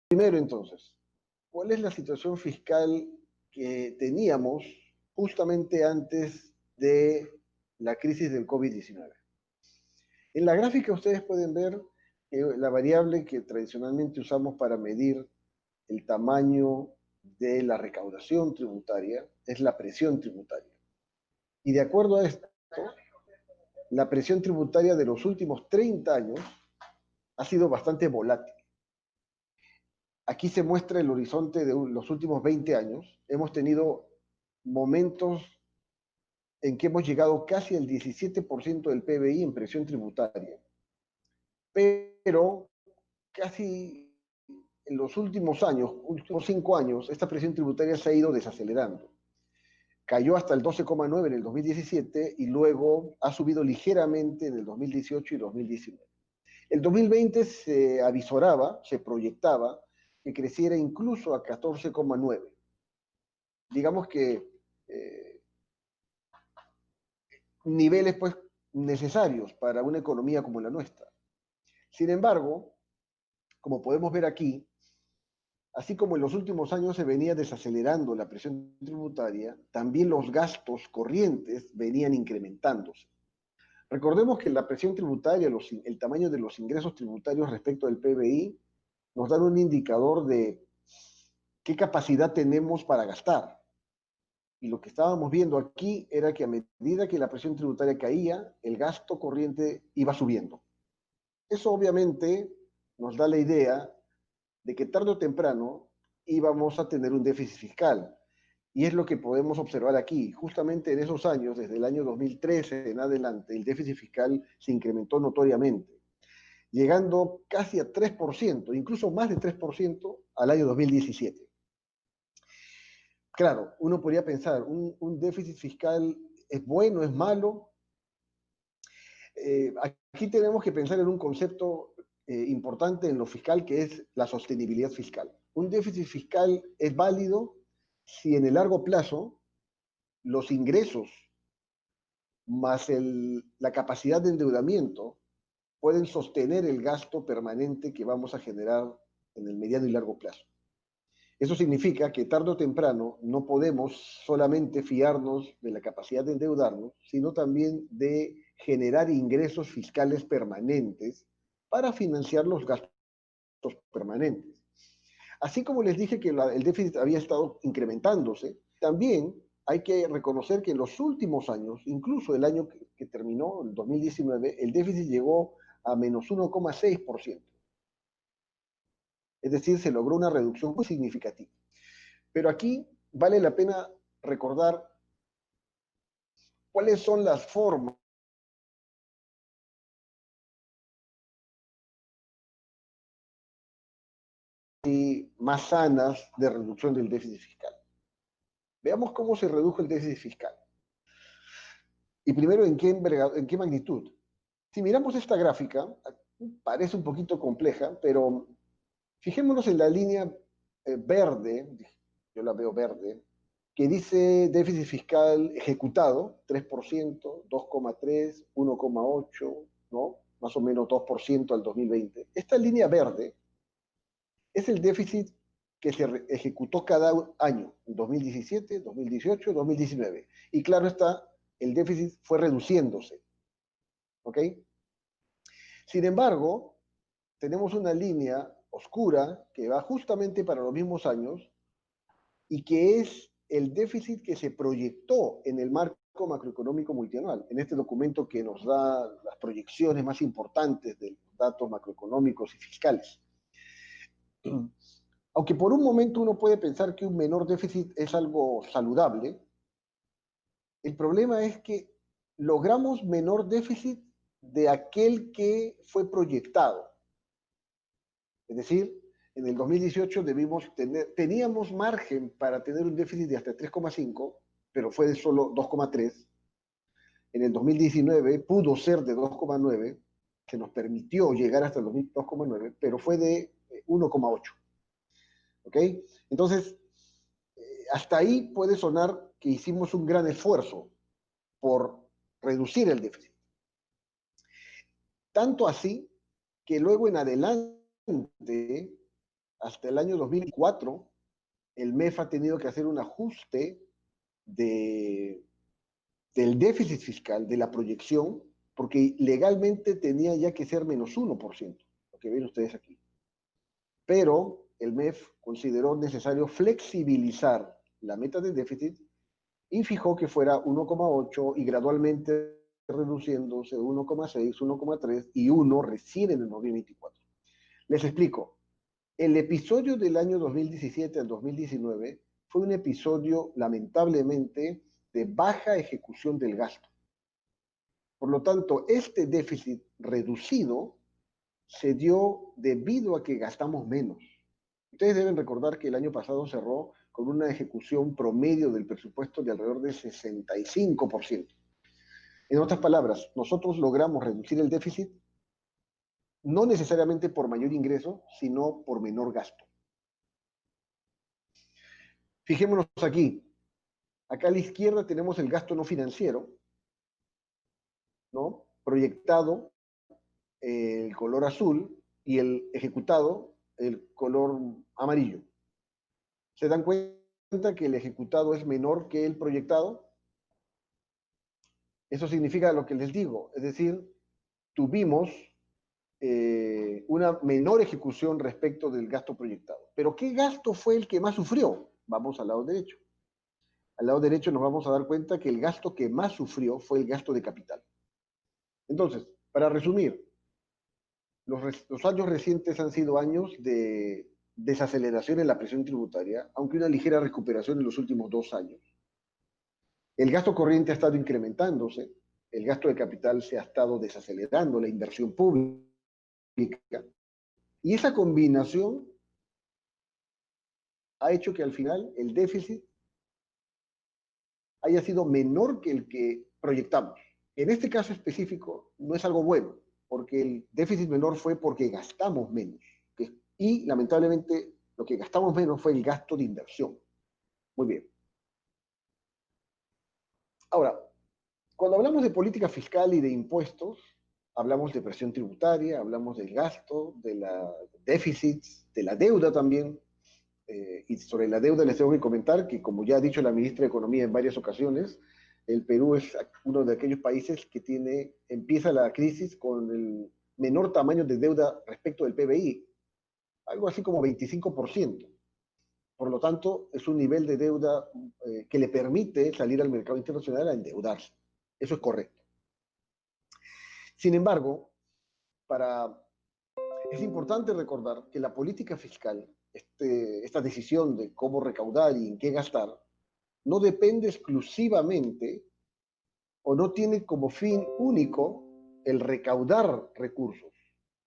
Primero, entonces, ¿cuál es la situación fiscal que teníamos justamente antes de la crisis del COVID-19? En la gráfica ustedes pueden ver que la variable que tradicionalmente usamos para medir el tamaño de la recaudación tributaria es la presión tributaria. Y de acuerdo a esto, la presión tributaria de los últimos 30 años ha sido bastante volátil. Aquí se muestra el horizonte de los últimos 20 años. Hemos tenido momentos en que hemos llegado casi al 17% del PBI en presión tributaria. Pero casi en los últimos años, últimos 5 años, esta presión tributaria se ha ido desacelerando. Cayó hasta el 12,9 en el 2017 y luego ha subido ligeramente en el 2018 y 2019. El 2020 se avisoraba, se proyectaba que creciera incluso a 14,9. Digamos que niveles pues necesarios para una economía como la nuestra. Sin embargo, como podemos ver aquí, así como en los últimos años se venía desacelerando la presión tributaria, también los gastos corrientes venían incrementándose. Recordemos que la presión tributaria, el tamaño de los ingresos tributarios respecto del PBI, nos dan un indicador de qué capacidad tenemos para gastar. Y lo que estábamos viendo aquí era que a medida que la presión tributaria caía, el gasto corriente iba subiendo. Eso obviamente nos da la idea de que tarde o temprano íbamos a tener un déficit fiscal. Y es lo que podemos observar aquí. Justamente en esos años, desde el año 2013 en adelante, el déficit fiscal se incrementó notoriamente, llegando casi a 3%, incluso más de 3% al año 2017. Claro, uno podría pensar, ¿un déficit fiscal es bueno, es malo? Aquí tenemos que pensar en un concepto importante en lo fiscal, que es la sostenibilidad fiscal. Un déficit fiscal es válido si en el largo plazo los ingresos más la capacidad de endeudamiento pueden sostener el gasto permanente que vamos a generar en el mediano y largo plazo. Eso significa que tarde o temprano no podemos solamente fiarnos de la capacidad de endeudarnos, sino también de generar ingresos fiscales permanentes para financiar los gastos permanentes. Así como les dije que el déficit había estado incrementándose, también hay que reconocer que en los últimos años, incluso el año que terminó, el 2019, el déficit llegó a menos 1,6%. Es decir, se logró una reducción muy significativa. Pero aquí vale la pena recordar cuáles son las formas más sanas de reducción del déficit fiscal. Veamos cómo se redujo el déficit fiscal. Y primero, en qué magnitud. Si miramos esta gráfica, parece un poquito compleja, pero fijémonos en la línea verde, yo la veo verde, que dice déficit fiscal ejecutado, 3%, 2,3, 1,8, ¿no? Más o menos 2% al 2020. Esta línea verde es el déficit que se ejecutó cada año, en 2017, 2018, 2019. Y claro está, el déficit fue reduciéndose, ¿ok? Sin embargo, tenemos una línea oscura que va justamente para los mismos años y que es el déficit que se proyectó en el marco macroeconómico multianual, en este documento que nos da las proyecciones más importantes de los datos macroeconómicos y fiscales. Aunque por un momento uno puede pensar que un menor déficit es algo saludable, el problema es que logramos menor déficit de aquel que fue proyectado. Es decir, en el 2018 teníamos margen para tener un déficit de hasta 3,5, pero fue de solo 2,3. En el 2019 pudo ser de 2,9, que nos permitió llegar hasta el 2,9, pero fue de 1,8. ¿Ok? Entonces, hasta ahí puede sonar que hicimos un gran esfuerzo por reducir el déficit. Tanto así que luego en adelante, hasta el año 2004, el MEF ha tenido que hacer un ajuste de, del déficit fiscal, de la proyección, porque legalmente tenía ya que ser menos 1%, lo que ven ustedes aquí. Pero el MEF consideró necesario flexibilizar la meta de déficit y fijó que fuera 1,8 y gradualmente reduciéndose 1,6, 1,3 y 1 recién en el 2024. Les explico. El episodio del año 2017 al 2019 fue un episodio, lamentablemente, de baja ejecución del gasto. Por lo tanto, este déficit reducido se dio debido a que gastamos menos. Ustedes deben recordar que el año pasado cerró con una ejecución promedio del presupuesto de alrededor del 65%. En otras palabras, nosotros logramos reducir el déficit no necesariamente por mayor ingreso, sino por menor gasto. Fijémonos aquí. Acá a la izquierda tenemos el gasto no financiero, ¿no? Proyectado el color azul y el ejecutado el color amarillo. ¿Se dan cuenta que el ejecutado es menor que el proyectado? Eso significa lo que les digo, es decir, tuvimos una menor ejecución respecto del gasto proyectado. Pero ¿qué gasto fue el que más sufrió? Vamos al lado derecho. Al lado derecho nos vamos a dar cuenta que el gasto que más sufrió fue el gasto de capital. Entonces, para resumir, los años recientes han sido años de desaceleración en la presión tributaria, aunque una ligera recuperación en los últimos 2 años. El gasto corriente ha estado incrementándose, el gasto de capital se ha estado desacelerando, la inversión pública, y esa combinación ha hecho que al final el déficit haya sido menor que el que proyectamos. En este caso específico no es algo bueno, porque el déficit menor fue porque gastamos menos. Y lamentablemente lo que gastamos menos fue el gasto de inversión. Muy bien. Ahora, cuando hablamos de política fiscal y de impuestos, hablamos de presión tributaria, hablamos del gasto, de la déficits, de la deuda también. Y sobre la deuda les tengo que comentar que, como ya ha dicho la ministra de Economía en varias ocasiones, el Perú es uno de aquellos países que empieza la crisis con el menor tamaño de deuda respecto del PBI, algo así como 25%. Por lo tanto, es un nivel de deuda que le permite salir al mercado internacional a endeudarse. Eso es correcto. Sin embargo, es importante recordar que la política fiscal, esta decisión de cómo recaudar y en qué gastar, no depende exclusivamente o no tiene como fin único el recaudar recursos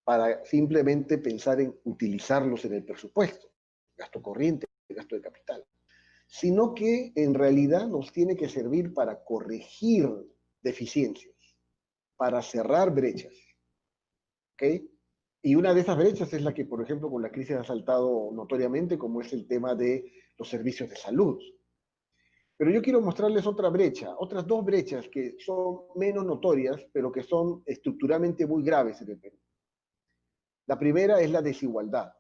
para simplemente pensar en utilizarlos en el presupuesto, gasto corriente, gasto de capital, sino que en realidad nos tiene que servir para corregir deficiencias, para cerrar brechas. ¿Ok? Y una de esas brechas es la que, por ejemplo, con la crisis ha saltado notoriamente, como es el tema de los servicios de salud. Pero yo quiero mostrarles otra brecha, otras dos brechas que son menos notorias, pero que son estructuralmente muy graves en el Perú. La primera es la desigualdad.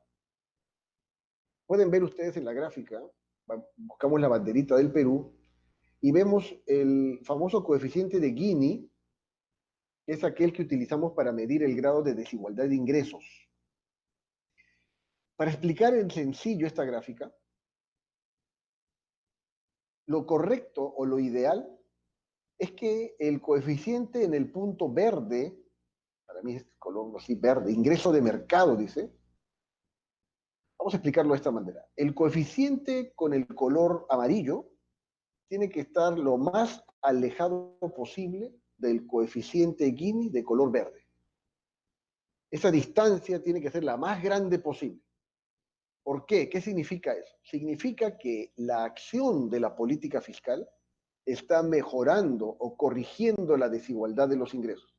Pueden ver ustedes en la gráfica, buscamos la banderita del Perú, y vemos el famoso coeficiente de Gini, que es aquel que utilizamos para medir el grado de desigualdad de ingresos. Para explicar en sencillo esta gráfica, lo correcto o lo ideal es que el coeficiente en el punto verde, para mí es color así verde, ingreso de mercado, dice, vamos a explicarlo de esta manera. El coeficiente con el color amarillo tiene que estar lo más alejado posible del coeficiente Gini de color verde. Esa distancia tiene que ser la más grande posible. ¿Por qué? ¿Qué significa eso? Significa que la acción de la política fiscal está mejorando o corrigiendo la desigualdad de los ingresos.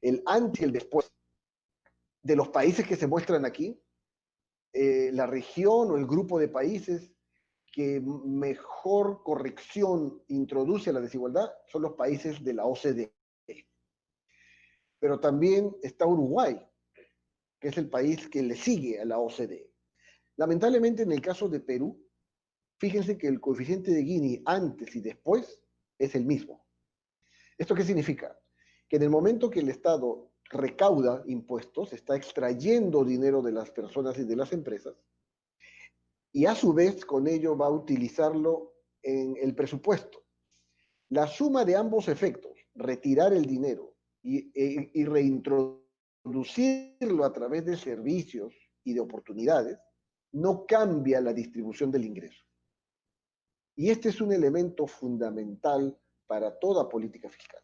El antes y el después de los países que se muestran aquí, la región o el grupo de países que mejor corrección introduce a la desigualdad son los países de la OCDE. Pero también está Uruguay. que es el país que le sigue a la OCDE. Lamentablemente, en el caso de Perú, fíjense que el coeficiente de Gini antes y después es el mismo. ¿Esto qué significa? Que en el momento que el Estado recauda impuestos, está extrayendo dinero de las personas y de las empresas, y a su vez con ello va a utilizarlo en el presupuesto. La suma de ambos efectos, retirar el dinero y reintroducirlo a través de servicios y de oportunidades, no cambia la distribución del ingreso. Y este es un elemento fundamental para toda política fiscal.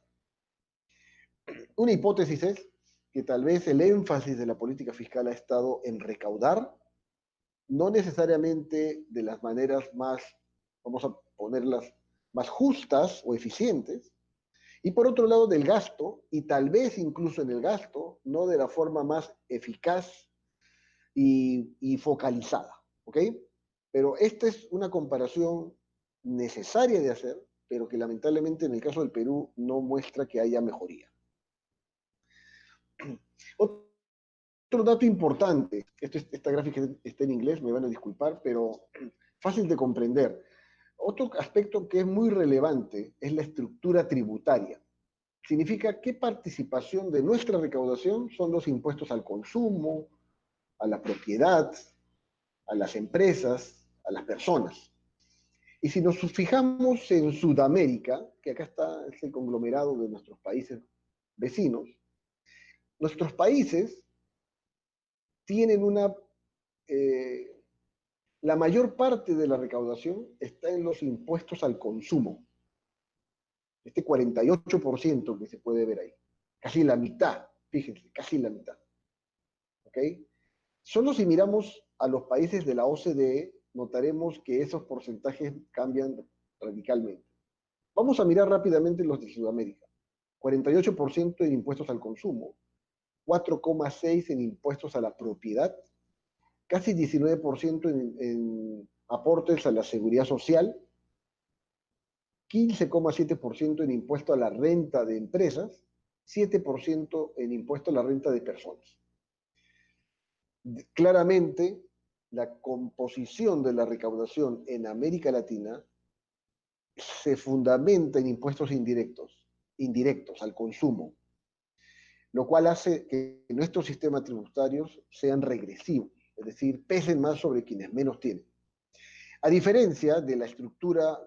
Una hipótesis es que tal vez el énfasis de la política fiscal ha estado en recaudar, no necesariamente de las maneras más, vamos a ponerlas, más justas o eficientes, y por otro lado del gasto, y tal vez incluso en el gasto, no de la forma más eficaz y focalizada, ¿ok? Pero esta es una comparación necesaria de hacer, pero que lamentablemente en el caso del Perú no muestra que haya mejoría. Otro dato importante, esta gráfica está en inglés, me van a disculpar, pero fácil de comprender. Otro aspecto que es muy relevante es la estructura tributaria. Significa qué participación de nuestra recaudación son los impuestos al consumo, a la propiedad, a las empresas, a las personas. Y si nos fijamos en Sudamérica, que acá está es el conglomerado de nuestros países vecinos, nuestros países tienen eh, la mayor parte de la recaudación está en los impuestos al consumo. Este 48% que se puede ver ahí. Casi la mitad, fíjense, casi la mitad. ¿Ok? Solo si miramos a los países de la OCDE, notaremos que esos porcentajes cambian radicalmente. Vamos a mirar rápidamente los de Sudamérica. 48% en impuestos al consumo, 4,6% en impuestos a la propiedad, casi 19% en aportes a la seguridad social, 15,7% en impuesto a la renta de empresas, 7% en impuesto a la renta de personas. Claramente, la composición de la recaudación en América Latina se fundamenta en impuestos indirectos al consumo, lo cual hace que nuestros sistemas tributarios sean regresivos, es decir, pesen más sobre quienes menos tienen. A diferencia de la estructura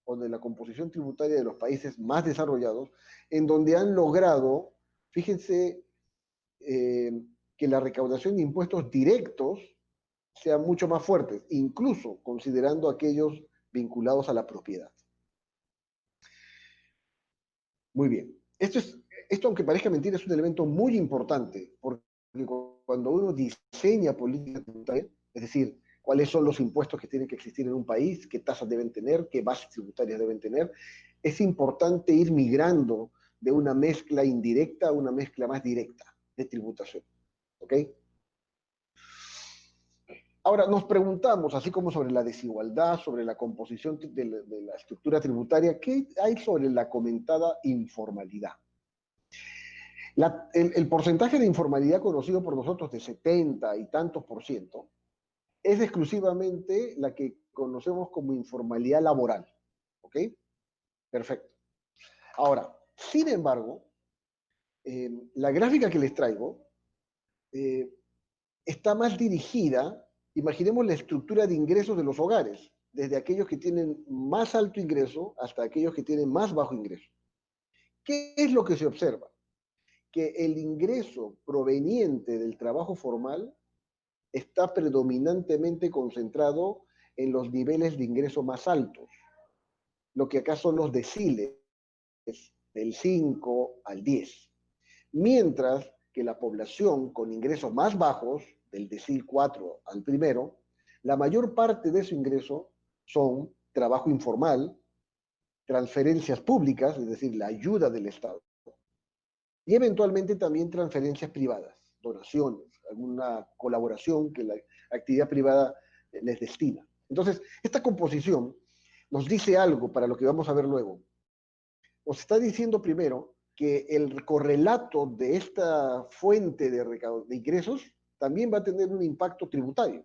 o de la composición tributaria de los países más desarrollados, en donde han logrado, fíjense, que la recaudación de impuestos directos sean mucho más fuertes, incluso considerando aquellos vinculados a la propiedad. Muy bien. Esto, aunque parezca mentira, es un elemento muy importante, porque cuando uno diseña política tributaria, es decir, cuáles son los impuestos que tienen que existir en un país, qué tasas deben tener, qué bases tributarias deben tener, es importante ir migrando de una mezcla indirecta a una mezcla más directa de tributación. ¿Ok? Ahora, nos preguntamos, así como sobre la desigualdad, sobre la composición de la estructura tributaria, ¿qué hay sobre la comentada informalidad? El porcentaje de informalidad conocido por nosotros de 70 y tantos por ciento es exclusivamente la que conocemos como informalidad laboral. ¿Ok? Perfecto. Ahora, sin embargo, la gráfica que les traigo eh, está más dirigida, imaginemos la estructura de ingresos de los hogares, desde aquellos que tienen más alto ingreso hasta aquellos que tienen más bajo ingreso. ¿Qué es lo que se observa? Que el ingreso proveniente del trabajo formal está predominantemente concentrado en los niveles de ingreso más altos, lo que acá son los deciles del 5 al 10, mientras que la población con ingresos más bajos, del decil 4 al primero, la mayor parte de su ingreso son trabajo informal, transferencias públicas, es decir, la ayuda del Estado, y eventualmente también transferencias privadas, donaciones, alguna colaboración que la actividad privada les destina. Entonces, esta composición nos dice algo para lo que vamos a ver luego. Nos está diciendo primero que el correlato de esta fuente de ingresos también va a tener un impacto tributario,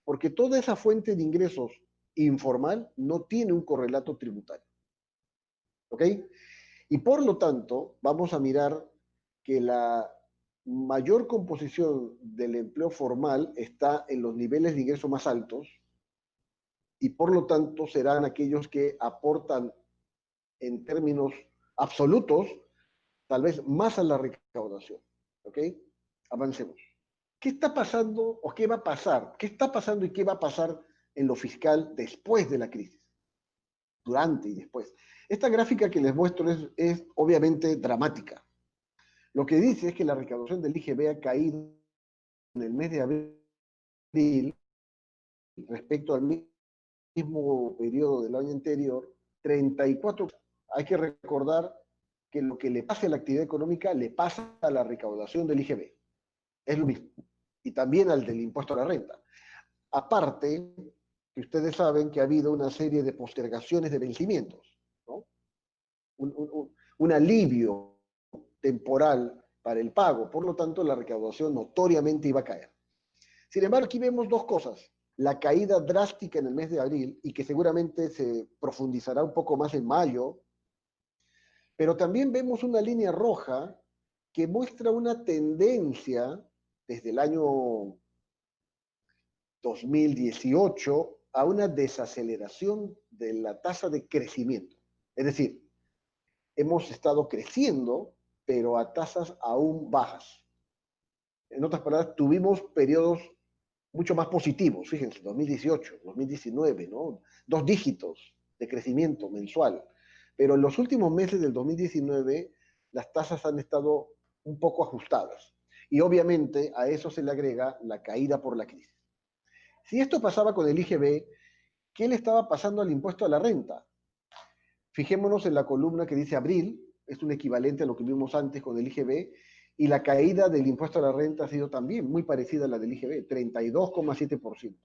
porque toda esa fuente de ingresos informal no tiene un correlato tributario. ¿Ok? Y por lo tanto, vamos a mirar que la mayor composición del empleo formal está en los niveles de ingreso más altos y por lo tanto serán aquellos que aportan en términos absolutos tal vez más a la recaudación. ¿Ok? Avancemos. ¿Qué está pasando o qué va a pasar? ¿Qué está pasando y qué va a pasar en lo fiscal después de la crisis? Durante y después. Esta gráfica que les muestro es obviamente dramática. Lo que dice es que la recaudación del IGB ha caído en el mes de abril respecto al mismo periodo del año anterior, 34. Hay que recordar que lo que le pasa a la actividad económica le pasa a la recaudación del IGB. Es lo mismo. Y también al del impuesto a la renta. Aparte, que ustedes saben que ha habido una serie de postergaciones de vencimientos, ¿no? Un alivio temporal para el pago. Por lo tanto, la recaudación notoriamente iba a caer. Sin embargo, aquí vemos dos cosas. La caída drástica en el mes de abril y que seguramente se profundizará un poco más en mayo, pero también vemos una línea roja que muestra una tendencia desde el año 2018 a una desaceleración de la tasa de crecimiento. Es decir, hemos estado creciendo, pero a tasas aún bajas. En otras palabras, tuvimos periodos mucho más positivos, fíjense, 2018, 2019, ¿no? 2 dígitos de crecimiento mensual. Pero en los últimos meses del 2019, las tasas han estado un poco ajustadas. Y obviamente a eso se le agrega la caída por la crisis. Si esto pasaba con el IGB, ¿qué le estaba pasando al impuesto a la renta? Fijémonos en la columna que dice abril, es un equivalente a lo que vimos antes con el IGB, y la caída del impuesto a la renta ha sido también muy parecida a la del IGB, 32,7%.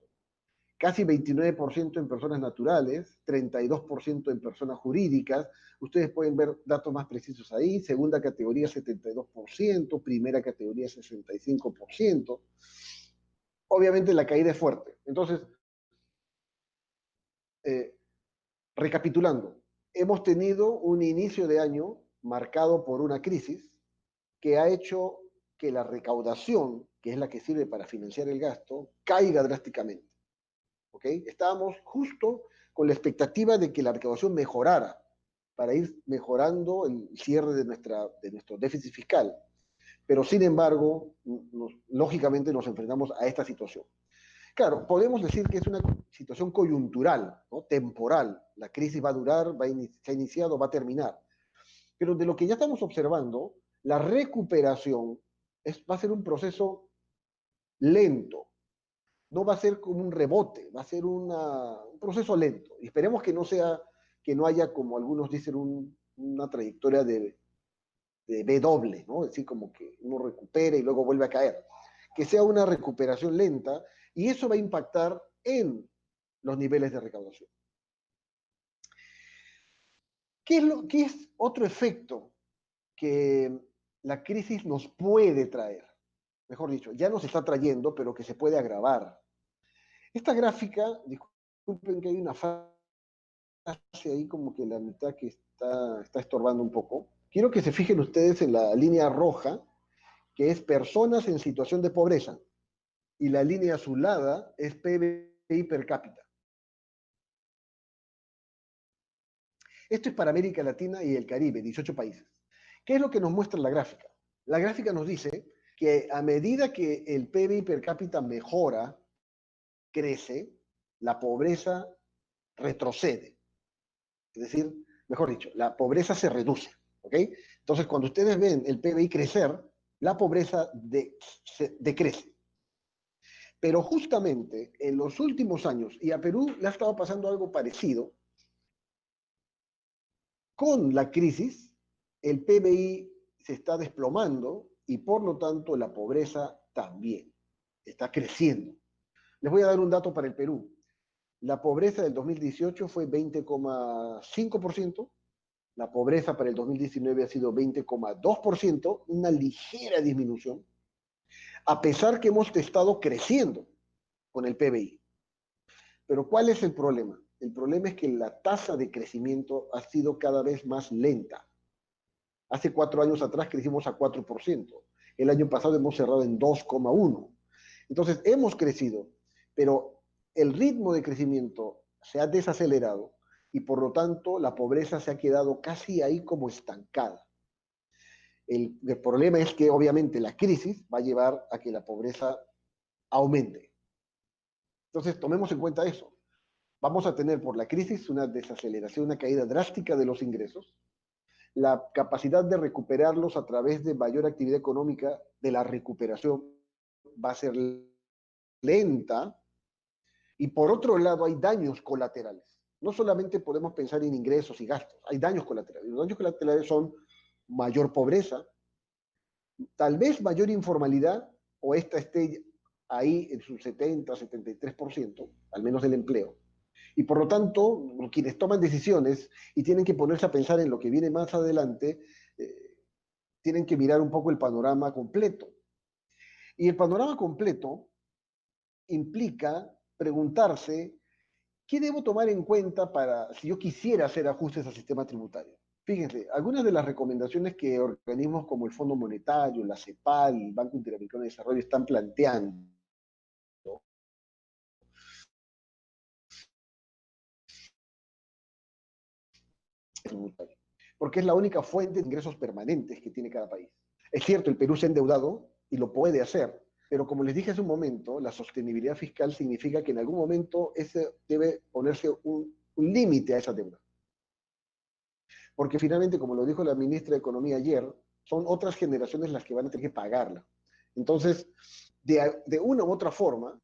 Casi 29% en personas naturales, 32% en personas jurídicas. Ustedes pueden ver datos más precisos ahí. Segunda categoría 72%, primera categoría 65%. Obviamente la caída es fuerte. Entonces, eh, recapitulando, hemos tenido un inicio de año marcado por una crisis que ha hecho que la recaudación, que es la que sirve para financiar el gasto, caiga drásticamente. ¿Ok? Estábamos justo con la expectativa de que la recaudación mejorara para ir mejorando el cierre de nuestro déficit fiscal. Pero sin embargo, lógicamente nos enfrentamos a esta situación. Claro, podemos decir que es una situación coyuntural, ¿no? Temporal. La crisis va a durar, se ha iniciado, va a terminar. Pero de lo que ya estamos observando, la recuperación va a ser un proceso lento. No va a ser como un rebote, va a ser un proceso lento. Y esperemos que no sea, que no haya, como algunos dicen, una trayectoria de B doble, ¿no? Es decir, como que uno recupera y luego vuelve a caer. Que sea una recuperación lenta y eso va a impactar en los niveles de recaudación. ¿Qué es otro efecto que la crisis nos puede traer? Mejor dicho, ya nos está trayendo, pero que se puede agravar. Esta gráfica, disculpen que hay una frase ahí como que la mitad que está estorbando un poco. Quiero que se fijen ustedes en la línea roja, que es personas en situación de pobreza, y la línea azulada es PBI per cápita. Esto es para América Latina y el Caribe, 18 países. ¿Qué es lo que nos muestra la gráfica? La gráfica nos dice que a medida que el PBI per cápita mejora, crece, la pobreza retrocede. Es decir, mejor dicho, la pobreza se reduce. ¿Ok? Entonces, cuando ustedes ven el PBI crecer, la pobreza decrece. Pero justamente en los últimos años, y a Perú le ha estado pasando algo parecido, con la crisis, el PBI se está desplomando y por lo tanto la pobreza también está creciendo. Les voy a dar un dato para el Perú. La pobreza del 2018 fue 20,5%, la pobreza para el 2019 ha sido 20,2%, una ligera disminución. a pesar que hemos estado creciendo con el PBI. Pero ¿cuál es el problema? El problema es que la tasa de crecimiento ha sido cada vez más lenta. Hace 4 años atrás crecimos a 4%. El año pasado hemos cerrado en 2,1%. Entonces, hemos crecido, pero el ritmo de crecimiento se ha desacelerado y por lo tanto la pobreza se ha quedado casi ahí como estancada. El problema es que obviamente la crisis va a llevar a que la pobreza aumente. Entonces, tomemos en cuenta eso. Vamos a tener por la crisis una desaceleración, una caída drástica de los ingresos, la capacidad de recuperarlos a través de mayor actividad económica, de la recuperación, va a ser lenta, y por otro lado hay daños colaterales. No solamente podemos pensar en ingresos y gastos, hay daños colaterales. Los daños colaterales son mayor pobreza, tal vez mayor informalidad, o esta esté ahí en su 70-73%, al menos del empleo. Y por lo tanto, quienes toman decisiones y tienen que ponerse a pensar en lo que viene más adelante, tienen que mirar un poco el panorama completo. Y el panorama completo implica preguntarse qué debo tomar en cuenta para si yo quisiera hacer ajustes al sistema tributario. Fíjense, algunas de las recomendaciones que organismos como el Fondo Monetario, la CEPAL, el Banco Interamericano de Desarrollo están planteando, porque es la única fuente de ingresos permanentes que tiene cada país. Es cierto, el Perú se ha endeudado y lo puede hacer, pero como les dije hace un momento, la sostenibilidad fiscal significa que en algún momento ese debe ponerse un límite a esa deuda. Porque finalmente, como lo dijo la ministra de Economía ayer, son otras generaciones las que van a tener que pagarla. Entonces, de una u otra forma,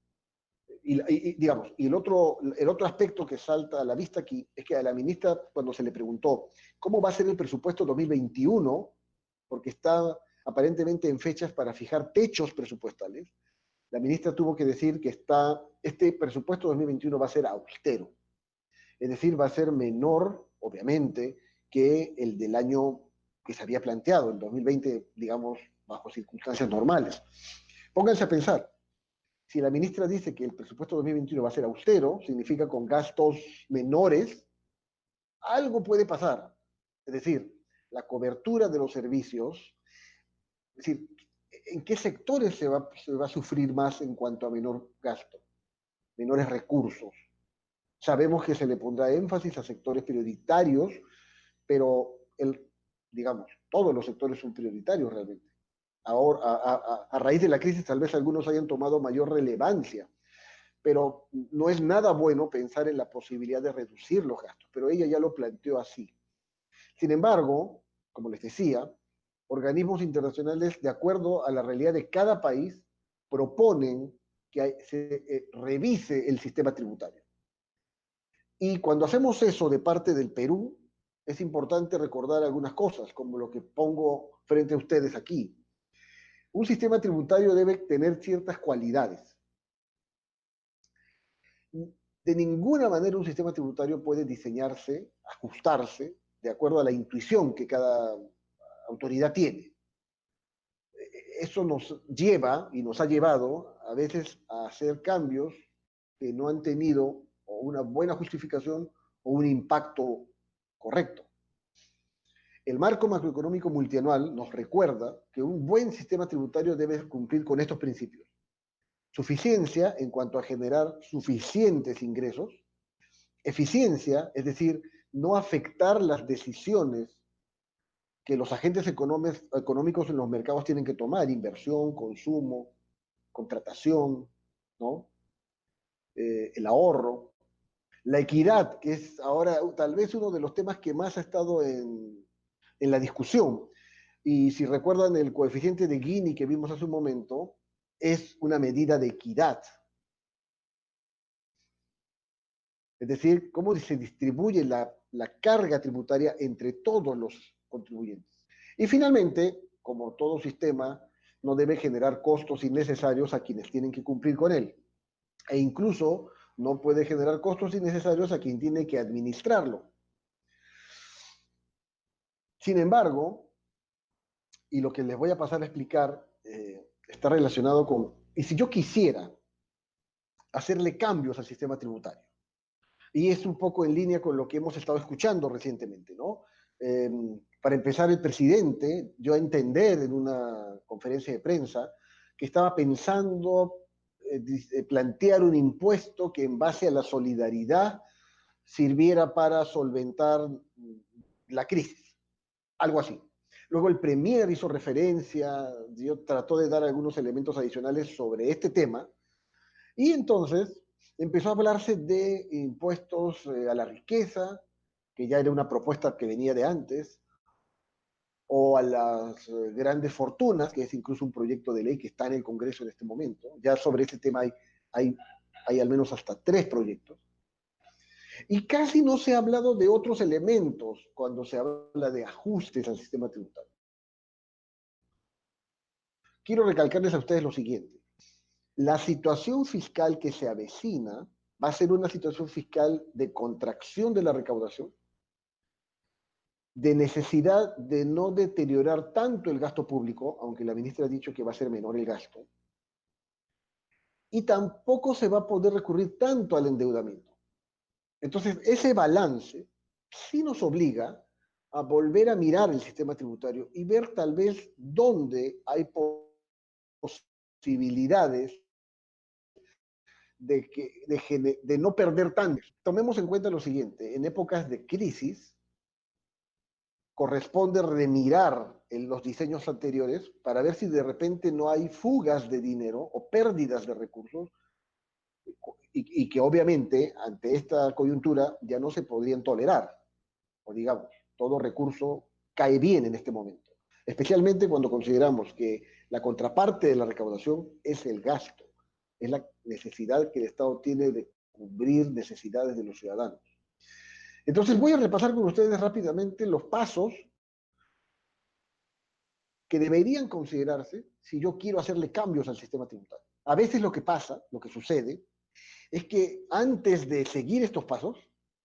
digamos, y el otro aspecto que salta a la vista aquí es que a la ministra, cuando se le preguntó cómo va a ser el presupuesto 2021, porque está aparentemente en fechas para fijar techos presupuestales, la ministra tuvo que decir que este presupuesto 2021 va a ser austero, es decir, va a ser menor, obviamente, que el del año que se había planteado, el 2020, digamos, bajo circunstancias normales. Pónganse a pensar, si la ministra dice que el presupuesto 2021 va a ser austero, significa con gastos menores, algo puede pasar. Es decir, la cobertura de los servicios, es decir, ¿en qué sectores se va a sufrir más en cuanto a menor gasto, menores recursos? Sabemos que se le pondrá énfasis a sectores prioritarios, pero digamos, todos los sectores son prioritarios realmente. Ahora, a raíz de la crisis, tal vez algunos hayan tomado mayor relevancia, pero no es nada bueno pensar en la posibilidad de reducir los gastos, pero ella ya lo planteó así. Sin embargo, como les decía, organismos internacionales, de acuerdo a la realidad de cada país, proponen que se revise el sistema tributario. Y cuando hacemos eso de parte del Perú, es importante recordar algunas cosas, como lo que pongo frente a ustedes aquí. Un sistema tributario debe tener ciertas cualidades. De ninguna manera un sistema tributario puede diseñarse, ajustarse, de acuerdo a la intuición que cada autoridad tiene. Eso nos lleva y nos ha llevado a veces a hacer cambios que no han tenido una buena justificación o un impacto correcto. El marco macroeconómico multianual nos recuerda que un buen sistema tributario debe cumplir con estos principios. Suficiencia en cuanto a generar suficientes ingresos. Eficiencia, es decir, no afectar las decisiones que los agentes económicos en los mercados tienen que tomar, inversión, consumo, contratación, ¿no? El ahorro. La equidad, que es ahora tal vez uno de los temas que más ha estado en la discusión. Y si recuerdan el coeficiente de Gini que vimos hace un momento, es una medida de equidad. Es decir, cómo se distribuye la carga tributaria entre todos los contribuyentes. Y finalmente, como todo sistema, no debe generar costos innecesarios a quienes tienen que cumplir con él. E incluso no puede generar costos innecesarios a quien tiene que administrarlo. Sin embargo, y lo que les voy a pasar a explicar está relacionado con, y si yo quisiera hacerle cambios al sistema tributario, y es un poco en línea con lo que hemos estado escuchando recientemente, ¿no? Eh, para empezar, el presidente dio a entender en una conferencia de prensa que estaba pensando plantear un impuesto que en base a la solidaridad sirviera para solventar la crisis, algo así. Luego el Premier hizo referencia, trató de dar algunos elementos adicionales sobre este tema, y entonces empezó a hablarse de impuestos a la riqueza, que ya era una propuesta que venía de antes, o a las grandes fortunas, que es incluso un proyecto de ley que está en el Congreso en este momento. Ya sobre este tema hay, hay al menos hasta 3 proyectos. Y casi no se ha hablado de otros elementos cuando se habla de ajustes al sistema tributario. Quiero recalcarles a ustedes lo siguiente. La situación fiscal que se avecina va a ser una situación fiscal de contracción de la recaudación, de necesidad de no deteriorar tanto el gasto público, aunque la ministra ha dicho que va a ser menor el gasto, y tampoco se va a poder recurrir tanto al endeudamiento. Entonces, ese balance sí nos obliga a volver a mirar el sistema tributario y ver tal vez dónde hay posibilidades de no perder tanto. Tomemos en cuenta lo siguiente, en épocas de crisis corresponde remirar en los diseños anteriores para ver si de repente no hay fugas de dinero o pérdidas de recursos y que obviamente ante esta coyuntura ya no se podrían tolerar, o digamos, todo recurso cae bien en este momento, especialmente cuando consideramos que la contraparte de la recaudación es el gasto, es la necesidad que el Estado tiene de cubrir necesidades de los ciudadanos. Entonces voy a repasar con ustedes rápidamente los pasos que deberían considerarse si yo quiero hacerle cambios al sistema tributario. A veces lo que pasa, lo que sucede, es que antes de seguir estos pasos,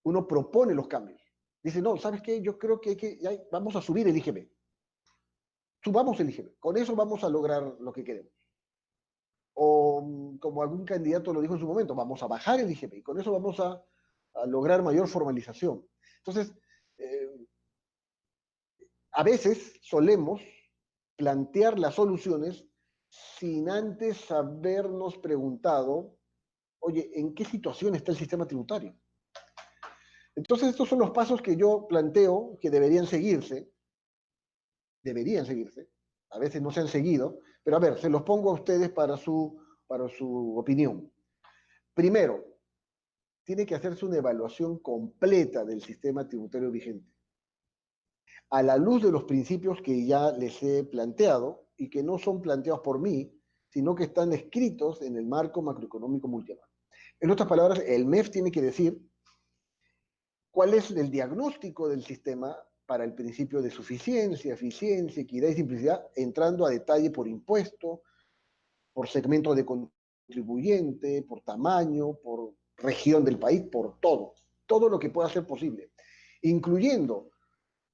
uno propone los cambios. Dice, no, ¿sabes qué? Yo creo que, ya, vamos a subir el IGB. Subamos el IGB. Con eso vamos a lograr lo que queremos. O como algún candidato lo dijo en su momento, vamos a bajar el IGB y con eso vamos a lograr mayor formalización. Entonces, eh, a veces solemos plantear las soluciones sin antes habernos preguntado, oye, ¿en qué situación está el sistema tributario? Entonces, estos son los pasos que yo planteo que deberían seguirse, a veces no se han seguido, pero a ver, se los pongo a ustedes para su opinión. Primero, tiene que hacerse una evaluación completa del sistema tributario vigente, a la luz de los principios que ya les he planteado y que no son planteados por mí, sino que están escritos en el marco macroeconómico multianual. En otras palabras, el MEF tiene que decir cuál es el diagnóstico del sistema para el principio de suficiencia, eficiencia, equidad y simplicidad, entrando a detalle por impuesto, por segmento de contribuyente, por tamaño, por región del país, por todo lo que pueda ser posible, incluyendo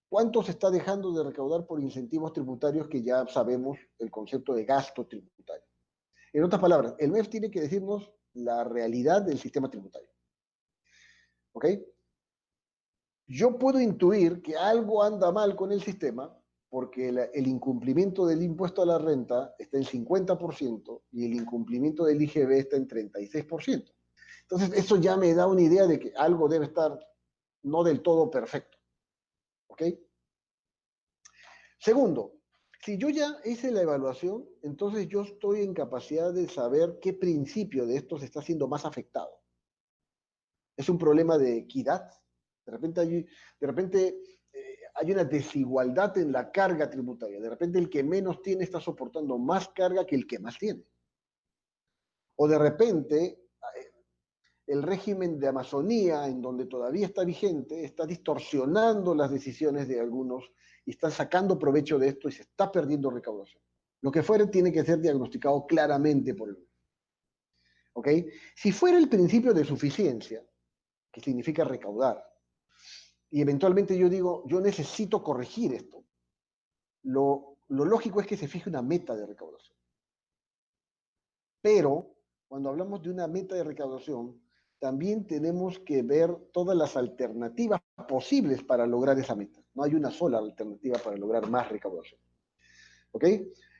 cuánto se está dejando de recaudar por incentivos tributarios que ya sabemos el concepto de gasto tributario. En otras palabras, el MEF tiene que decirnos la realidad del sistema tributario. ¿Ok? Yo puedo intuir que algo anda mal con el sistema porque el incumplimiento del impuesto a la renta está en 50% y el incumplimiento del IGB está en 36%. Entonces, eso ya me da una idea de que algo debe estar no del todo perfecto. ¿Ok? Segundo, si yo ya hice la evaluación, entonces yo estoy en capacidad de saber qué principio de estos está siendo más afectado. ¿Es un problema de equidad? De repente hay una desigualdad en la carga tributaria. De repente el que menos tiene está soportando más carga que el que más tiene. O de repente el régimen de Amazonía, en donde todavía está vigente, está distorsionando las decisiones de algunos y está sacando provecho de esto y se está perdiendo recaudación. Lo que fuere tiene que ser diagnosticado claramente por el. ¿Ok? Si fuera el principio de suficiencia, que significa recaudar, y eventualmente yo digo, yo necesito corregir esto, lo lógico es que se fije una meta de recaudación. Pero cuando hablamos de una meta de recaudación, también tenemos que ver todas las alternativas posibles para lograr esa meta. No hay una sola alternativa para lograr más recaudación. ¿Ok?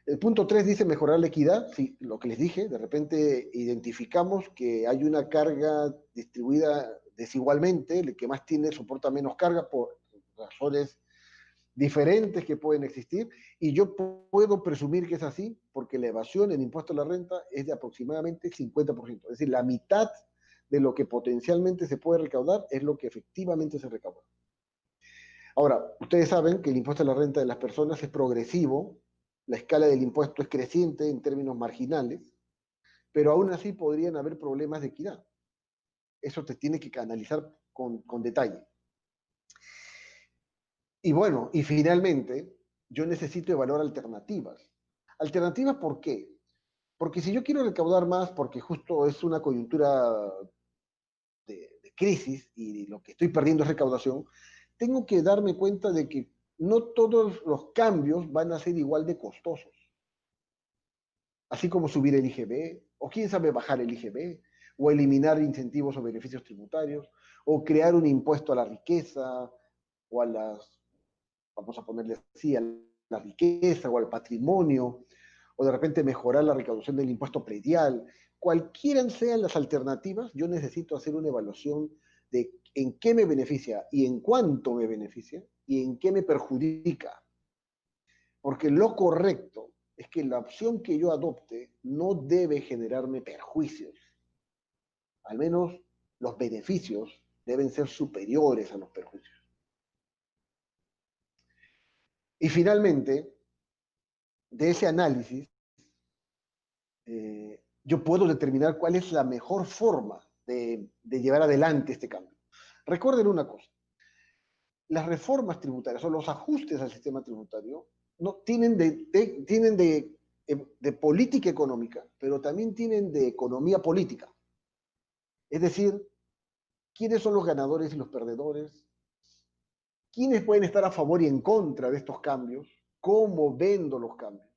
El punto 3 dice mejorar la equidad. Sí, lo que les dije, de repente identificamos que hay una carga distribuida desigualmente, el que más tiene soporta menos carga por razones diferentes que pueden existir, y yo puedo presumir que es así porque la evasión en impuesto a la renta es de aproximadamente 50%, es decir, la mitad de lo que potencialmente se puede recaudar es lo que efectivamente se recauda. Ahora, ustedes saben que el impuesto a la renta de las personas es progresivo, la escala del impuesto es creciente en términos marginales, pero aún así podrían haber problemas de equidad. Eso te tiene que canalizar con detalle. Y bueno, y finalmente, yo necesito evaluar alternativas. ¿Alternativas por qué? Porque si yo quiero recaudar más, porque justo es una coyuntura de crisis y lo que estoy perdiendo es recaudación, tengo que darme cuenta de que no todos los cambios van a ser igual de costosos. Así como subir el IGB, o quién sabe bajar el IGB, o eliminar incentivos o beneficios tributarios, o crear un impuesto a la riqueza, o a las, vamos a ponerle así, a la riqueza o al patrimonio, o de repente mejorar la recaudación del impuesto predial. Cualquiera sean las alternativas, yo necesito hacer una evaluación de en qué me beneficia y en cuánto me beneficia y en qué me perjudica. Porque lo correcto es que la opción que yo adopte no debe generarme perjuicios. Al menos los beneficios deben ser superiores a los perjuicios. Y finalmente, de ese análisis, yo puedo determinar cuál es la mejor forma de llevar adelante este cambio. Recuerden una cosa, las reformas tributarias o los ajustes al sistema tributario no, tienen de política económica, pero también tienen de economía política. Es decir, quiénes son los ganadores y los perdedores, quiénes pueden estar a favor y en contra de estos cambios, cómo vendo los cambios,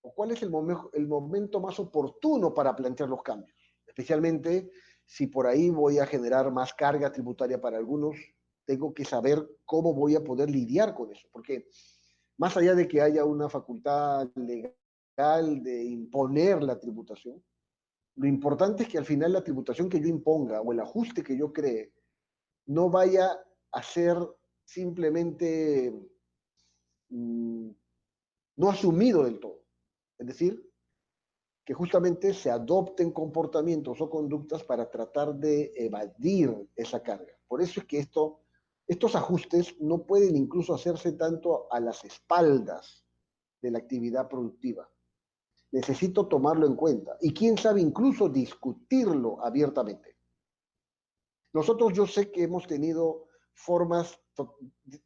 o cuál es el momento más oportuno para plantear los cambios, especialmente si por ahí voy a generar más carga tributaria para algunos, tengo que saber cómo voy a poder lidiar con eso, porque más allá de que haya una facultad legal de imponer la tributación, lo importante es que al final la tributación que yo imponga o el ajuste que yo cree no vaya a ser simplemente mmm, no asumido del todo. Es decir, que justamente se adopten comportamientos o conductas para tratar de evadir esa carga. Por eso es que estos ajustes no pueden incluso hacerse tanto a las espaldas de la actividad productiva. Necesito tomarlo en cuenta y quién sabe incluso discutirlo abiertamente. Nosotros yo sé que hemos tenido formas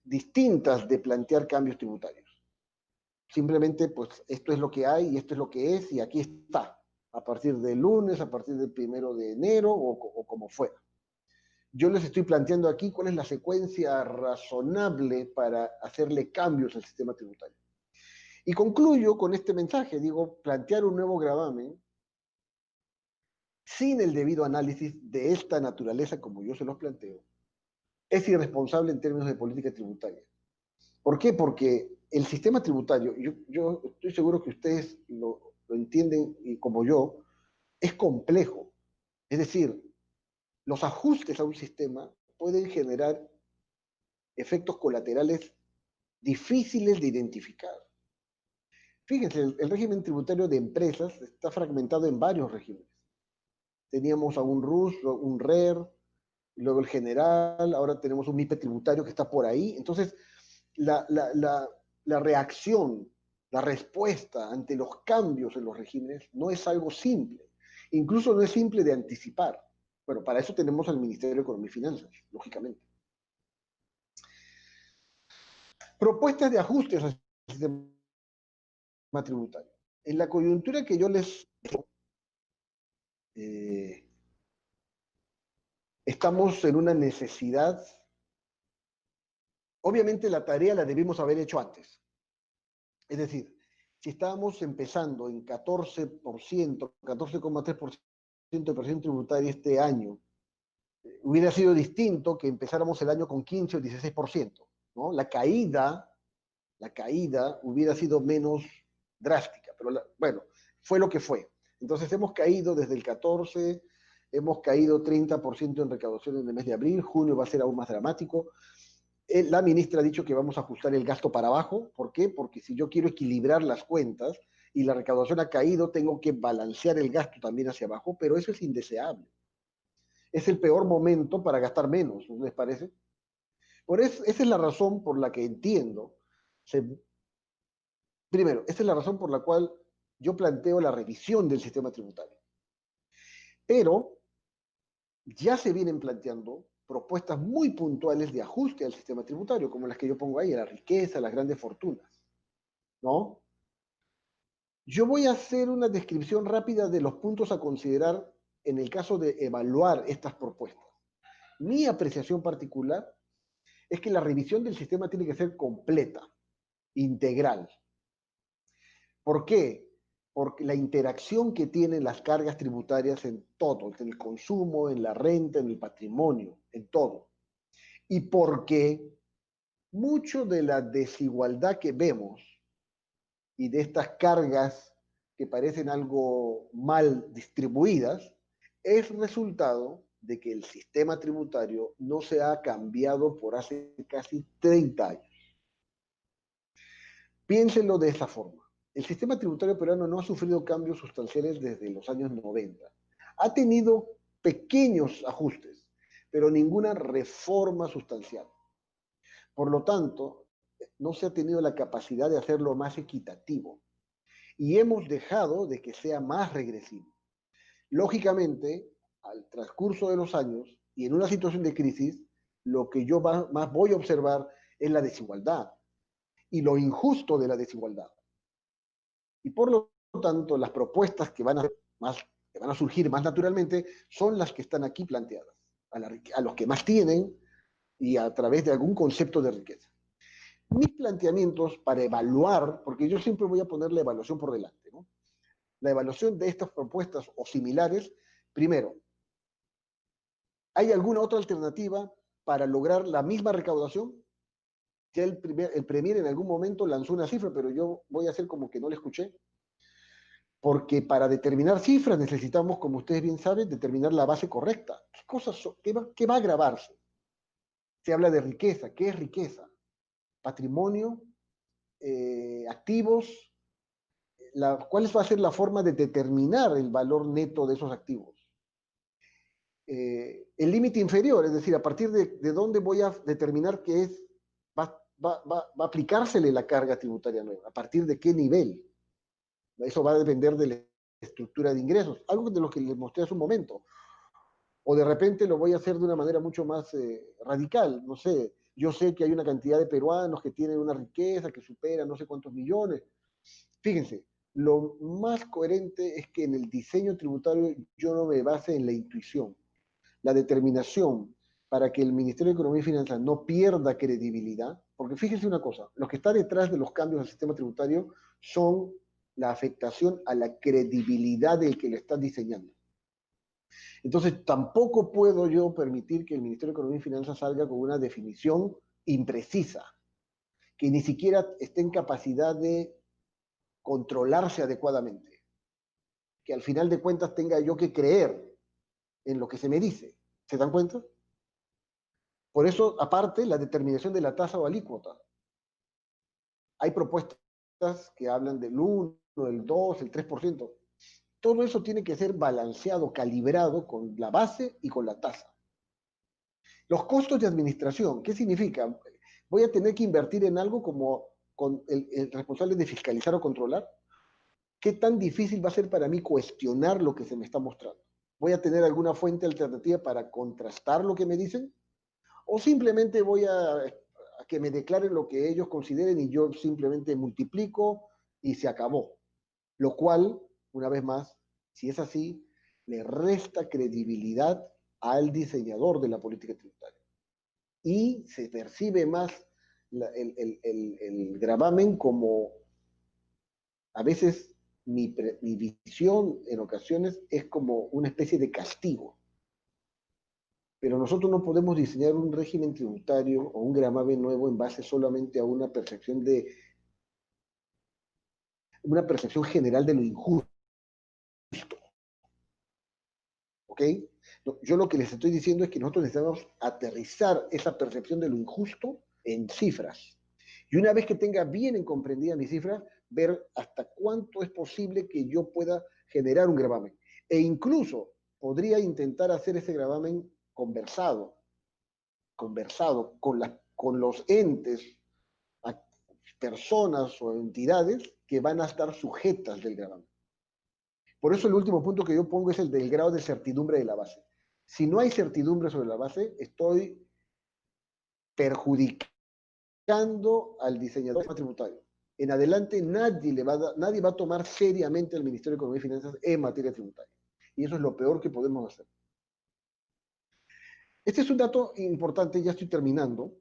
distintas de plantear cambios tributarios. Simplemente, pues, esto es lo que hay y esto es lo que es y aquí está, a partir del lunes, a partir del 1 de enero o como fuera. Yo les estoy planteando aquí cuál es la secuencia razonable para hacerle cambios al sistema tributario. Y concluyo con este mensaje, digo, plantear un nuevo gravamen sin el debido análisis de esta naturaleza, como yo se los planteo, es irresponsable en términos de política tributaria. ¿Por qué? Porque el sistema tributario, yo estoy seguro que ustedes lo entienden y como yo, es complejo. Es decir, los ajustes a un sistema pueden generar efectos colaterales difíciles de identificar. Fíjense, el régimen tributario de empresas está fragmentado en varios regímenes. Teníamos a un RUS, un RER, luego el general, ahora tenemos un MIPE tributario que está por ahí. Entonces, la reacción, la respuesta ante los cambios en los regímenes no es algo simple. Incluso no es simple de anticipar. Bueno, para eso tenemos al Ministerio de Economía y Finanzas, lógicamente. Propuestas de ajustes al sistema tributario. En la coyuntura que yo les... Eh, estamos en una necesidad. Obviamente la tarea la debimos haber hecho antes. Es decir, si estábamos empezando en 14%, 14,3% de presión tributaria este año, hubiera sido distinto que empezáramos el año con 15 o 16%, ¿no? La caída hubiera sido menos drástica, pero bueno, fue lo que fue. Entonces hemos caído desde el 14, hemos caído 30% en recaudación en el mes de abril, junio va a ser aún más dramático. La ministra ha dicho que vamos a ajustar el gasto para abajo. ¿Por qué? Porque si yo quiero equilibrar las cuentas y la recaudación ha caído, tengo que balancear el gasto también hacia abajo, pero eso es indeseable. Es el peor momento para gastar menos, ¿no les parece? Por eso, esa es la razón por la que entiendo. Se, Primero, esa es la razón por la cual yo planteo la revisión del sistema tributario. Pero ya se vienen planteando propuestas muy puntuales de ajuste al sistema tributario, como las que yo pongo ahí, la riqueza, las grandes fortunas, ¿no? Yo voy a hacer una descripción rápida de los puntos a considerar en el caso de evaluar estas propuestas. Mi apreciación particular es que la revisión del sistema tiene que ser completa, integral. ¿Por qué? Porque la interacción que tienen las cargas tributarias en todo, en el consumo, en la renta, en el patrimonio, en todo. Y porque mucho de la desigualdad que vemos y de estas cargas que parecen algo mal distribuidas es resultado de que el sistema tributario no se ha cambiado por hace casi 30 años. Piénsenlo de esa forma. El sistema tributario peruano no ha sufrido cambios sustanciales desde los años 90. Ha tenido pequeños ajustes, pero ninguna reforma sustancial. Por lo tanto, no se ha tenido la capacidad de hacerlo más equitativo y hemos dejado de que sea más regresivo. Lógicamente, al transcurso de los años y en una situación de crisis, lo que yo más voy a observar es la desigualdad y lo injusto de la desigualdad. Y por lo tanto, las propuestas que van a surgir más naturalmente son las que están aquí planteadas, a los que más tienen y a través de algún concepto de riqueza. Mis planteamientos para evaluar, porque yo siempre voy a poner la evaluación por delante, ¿no? La evaluación de estas propuestas o similares, primero, ¿hay alguna otra alternativa para lograr la misma recaudación? Ya el Premier en algún momento lanzó una cifra, pero yo voy a hacer como que no la escuché, porque para determinar cifras necesitamos, como ustedes bien saben, determinar la base correcta. ¿Qué cosas son? ¿Qué va a grabarse? Se habla de riqueza. ¿Qué es riqueza? Patrimonio, activos. ¿Cuál va a ser la forma de determinar el valor neto de esos activos? El límite inferior, es decir, a partir de dónde voy a determinar que va a aplicársele la carga tributaria nueva, a partir de qué nivel. Eso va a depender de la estructura de ingresos, algo de lo que les mostré hace un momento. O de repente lo voy a hacer de una manera mucho más radical, no sé, yo sé que hay una cantidad de peruanos que tienen una riqueza que supera no sé cuántos millones. Fíjense, lo más coherente es que en el diseño tributario yo no me base en la intuición, la determinación para que el Ministerio de Economía y Finanzas no pierda credibilidad, porque fíjense una cosa, lo que está detrás de los cambios al sistema tributario son la afectación a la credibilidad del que lo está diseñando. Entonces, tampoco puedo yo permitir que el Ministerio de Economía y Finanzas salga con una definición imprecisa, que ni siquiera esté en capacidad de controlarse adecuadamente, que al final de cuentas tenga yo que creer en lo que se me dice. ¿Se dan cuenta? Por eso, aparte, la determinación de la tasa o alícuota. Hay propuestas que hablan del 1, del 2, el 3%. Todo eso tiene que ser balanceado, calibrado con la base y con la tasa. Los costos de administración, ¿qué significa? Voy a tener que invertir en algo como con el responsable de fiscalizar o controlar. ¿Qué tan difícil va a ser para mí cuestionar lo que se me está mostrando? ¿Voy a tener alguna fuente alternativa para contrastar lo que me dicen? ¿O simplemente voy a que me declaren lo que ellos consideren y yo simplemente multiplico y se acabó? Lo cual, una vez más, si es así, le resta credibilidad al diseñador de la política tributaria. Y se percibe más el gravamen como A veces mi visión en ocasiones es como una especie de castigo, pero nosotros no podemos diseñar un régimen tributario o un gravamen nuevo en base solamente a una percepción general de lo injusto, ¿ok? Yo lo que les estoy diciendo es que nosotros necesitamos aterrizar esa percepción de lo injusto en cifras. Y una vez que tenga bien comprendida mis cifras, ver hasta cuánto es posible que yo pueda generar un gravamen. E incluso podría intentar hacer ese gravamen conversado con los entes, personas o entidades que van a estar sujetas del gravamen. Por eso el último punto que yo pongo es el del grado de certidumbre de la base. Si no hay certidumbre sobre la base, estoy perjudicando al diseñador tributario. En adelante nadie va a tomar seriamente al Ministerio de Economía y Finanzas en materia tributaria. Y eso es lo peor que podemos hacer. Este es un dato importante, ya estoy terminando,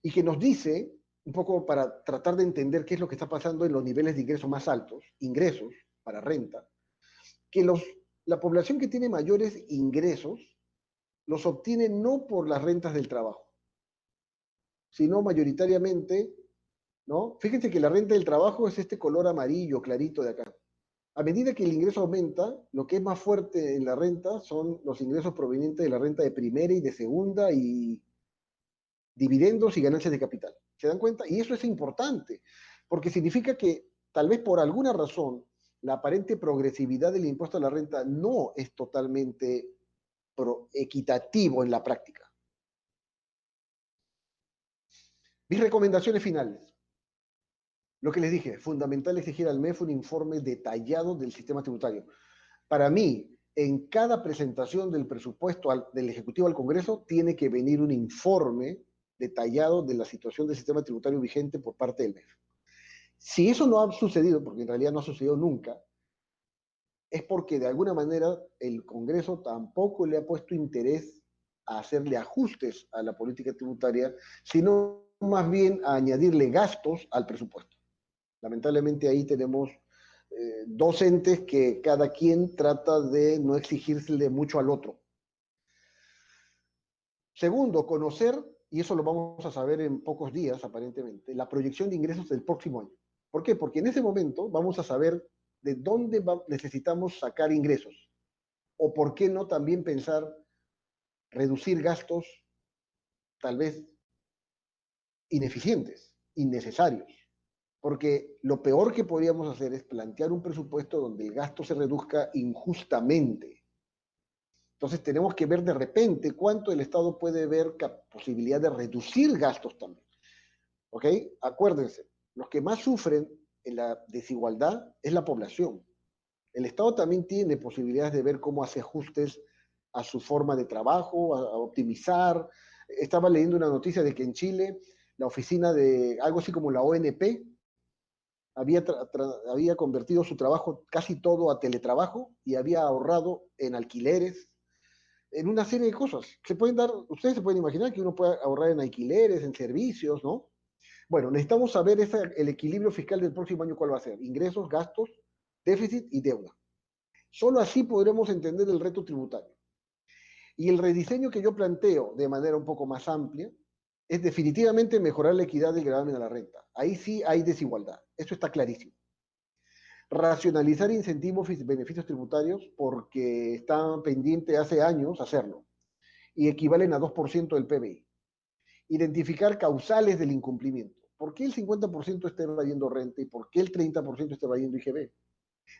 y que nos dice, un poco para tratar de entender qué es lo que está pasando en los niveles de ingresos más altos, ingresos para renta, que la población que tiene mayores ingresos los obtiene no por las rentas del trabajo, sino mayoritariamente, ¿no? Fíjense que la renta del trabajo es este color amarillo clarito de acá. A medida que el ingreso aumenta, lo que es más fuerte en la renta son los ingresos provenientes de la renta de primera y de segunda y dividendos y ganancias de capital. ¿Se dan cuenta? Y eso es importante, porque significa que tal vez por alguna razón la aparente progresividad del impuesto a la renta no es totalmente equitativo en la práctica. Mis recomendaciones finales. Lo que les dije, fundamental exigir al MEF un informe detallado del sistema tributario. Para mí, en cada presentación del presupuesto del Ejecutivo al Congreso, tiene que venir un informe detallado de la situación del sistema tributario vigente por parte del MEF. Si eso no ha sucedido, porque en realidad no ha sucedido nunca, es porque de alguna manera el Congreso tampoco le ha puesto interés a hacerle ajustes a la política tributaria, sino más bien a añadirle gastos al presupuesto. Lamentablemente ahí tenemos dos entes que cada quien trata de no exigirle mucho al otro. Segundo, conocer, y eso lo vamos a saber en pocos días aparentemente, la proyección de ingresos del próximo año. ¿Por qué? Porque en ese momento vamos a saber de dónde necesitamos sacar ingresos. O por qué no también pensar reducir gastos tal vez ineficientes, innecesarios. Porque lo peor que podríamos hacer es plantear un presupuesto donde el gasto se reduzca injustamente. Entonces tenemos que ver de repente cuánto el Estado puede ver posibilidad de reducir gastos también. ¿Ok? Acuérdense, los que más sufren en la desigualdad es la población. El Estado también tiene posibilidades de ver cómo hace ajustes a su forma de trabajo, a optimizar. Estaba leyendo una noticia de que en Chile la oficina de algo así como la ONP había convertido su trabajo casi todo a teletrabajo y había ahorrado en alquileres, en una serie de cosas. Ustedes se pueden imaginar que uno puede ahorrar en alquileres, en servicios, ¿no? Bueno, necesitamos saber el equilibrio fiscal del próximo año cuál va a ser. Ingresos, gastos, déficit y deuda. Solo así podremos entender el reto tributario. Y el rediseño que yo planteo de manera un poco más amplia es definitivamente mejorar la equidad del gravamen a la renta. Ahí sí hay desigualdad. Eso está clarísimo. Racionalizar incentivos y beneficios tributarios porque estaban pendientes hace años hacerlo y equivalen a 2% del PBI. Identificar causales del incumplimiento. ¿Por qué el 50% está evadiendo renta y por qué el 30% está evadiendo IGB?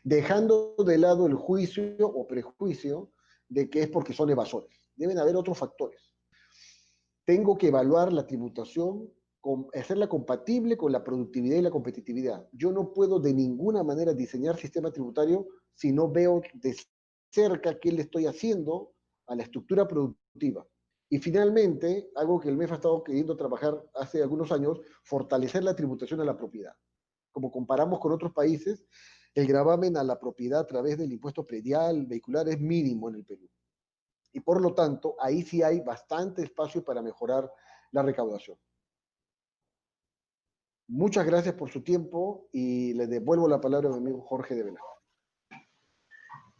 Dejando de lado el juicio o prejuicio de que es porque son evasores. Deben haber otros factores. Tengo que evaluar la tributación, hacerla compatible con la productividad y la competitividad. Yo no puedo de ninguna manera diseñar sistema tributario si no veo de cerca qué le estoy haciendo a la estructura productiva. Y finalmente, algo que el MEF ha estado queriendo trabajar hace algunos años, fortalecer la tributación a la propiedad. Como comparamos con otros países, el gravamen a la propiedad a través del impuesto predial, vehicular, es mínimo en el Perú. Y por lo tanto, ahí sí hay bastante espacio para mejorar la recaudación. Muchas gracias por su tiempo y le devuelvo la palabra a mi amigo Jorge de Velasco.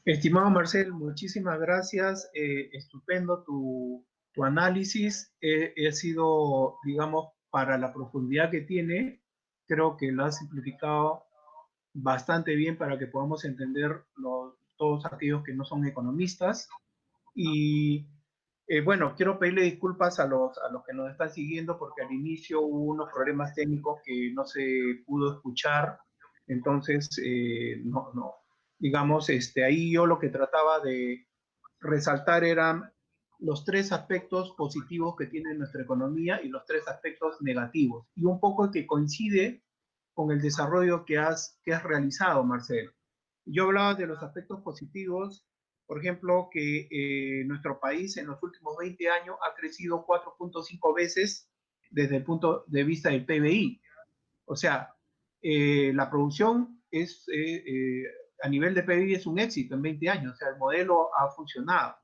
Estimado Marcel, muchísimas gracias. Estupendo tu análisis. He sido, digamos, para la profundidad que tiene, creo que lo has simplificado bastante bien para que podamos entender todos aquellos que no son economistas. Y bueno, quiero pedirle disculpas a los que nos están siguiendo porque al inicio hubo unos problemas técnicos que no se pudo escuchar. Entonces, no, digamos, ahí yo lo que trataba de resaltar eran los tres aspectos positivos que tiene nuestra economía y los tres aspectos negativos. Y un poco que coincide con el desarrollo que has realizado, Marcelo. Yo hablaba de los aspectos positivos, por ejemplo, que nuestro país en los últimos 20 años ha crecido 4.5 veces desde el punto de vista del PBI. O sea, la producción a nivel de PBI es un éxito en 20 años, o sea, el modelo ha funcionado.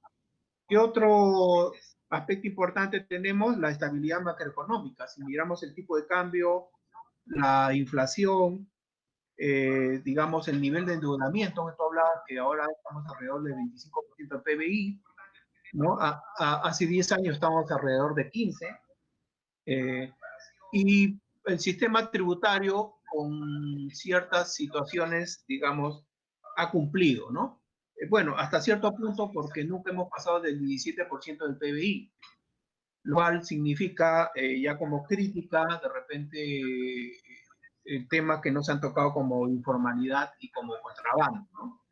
¿Qué otro aspecto importante tenemos? La estabilidad macroeconómica. Si miramos el tipo de cambio, la inflación, digamos, el nivel de endeudamiento, que tú hablabas, que ahora estamos alrededor del 25% del PBI, ¿no? Hace 10 años estábamos alrededor de 15%, y el sistema tributario con ciertas situaciones, digamos, ha cumplido, ¿no? Bueno, hasta cierto punto porque nunca hemos pasado del 17% del PBI, lo cual significa ya como crítica, de repente, temas que no se han tocado como informalidad y como contrabando, ¿no?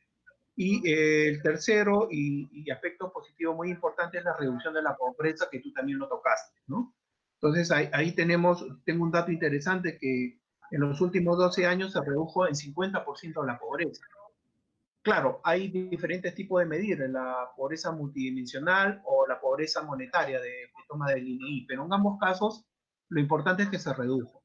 Y el tercero y aspecto positivo muy importante es la reducción de la pobreza, que tú también lo tocaste, ¿no? Entonces ahí tengo un dato interesante que en los últimos 12 años se redujo en 50% la pobreza. Claro, hay diferentes tipos de medir, la pobreza multidimensional o la pobreza monetaria que toma del INEI, pero en ambos casos lo importante es que se redujo.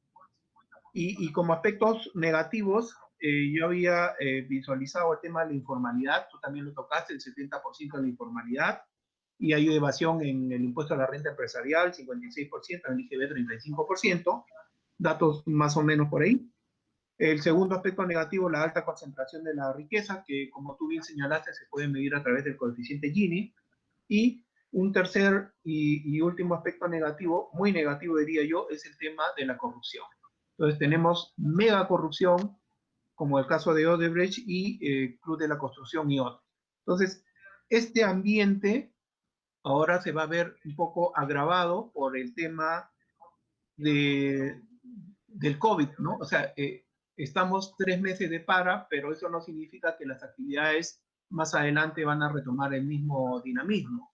Y como aspectos negativos, yo había visualizado el tema de la informalidad, tú también lo tocaste, el 70% de la informalidad, y hay evasión en el impuesto a la renta empresarial, 56%, en el IGB 35%, datos más o menos por ahí. El segundo aspecto negativo, la alta concentración de la riqueza, que como tú bien señalaste, se puede medir a través del coeficiente Gini. Y un tercer y último aspecto negativo, muy negativo diría yo, es el tema de la corrupción. Entonces tenemos mega corrupción, como el caso de Odebrecht y Club de la Construcción y otros. Entonces, este ambiente ahora se va a ver un poco agravado por el tema del COVID, ¿no? O sea, estamos 3 meses de para, pero eso no significa que las actividades más adelante van a retomar el mismo dinamismo.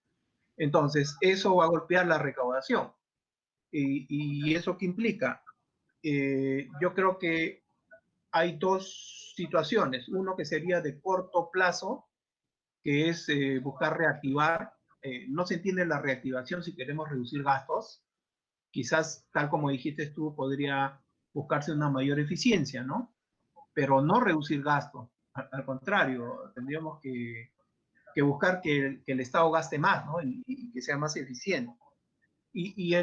Entonces, eso va a golpear la recaudación. ¿Y eso qué implica? Yo creo que hay dos situaciones. Uno que sería de corto plazo, que es buscar reactivar. No se entiende la reactivación si queremos reducir gastos. Quizás, tal como dijiste tú, podría buscarse una mayor eficiencia, ¿no? Pero no reducir gastos. Al contrario, tendríamos que buscar que el Estado gaste más, ¿no? Y que sea más eficiente. Y,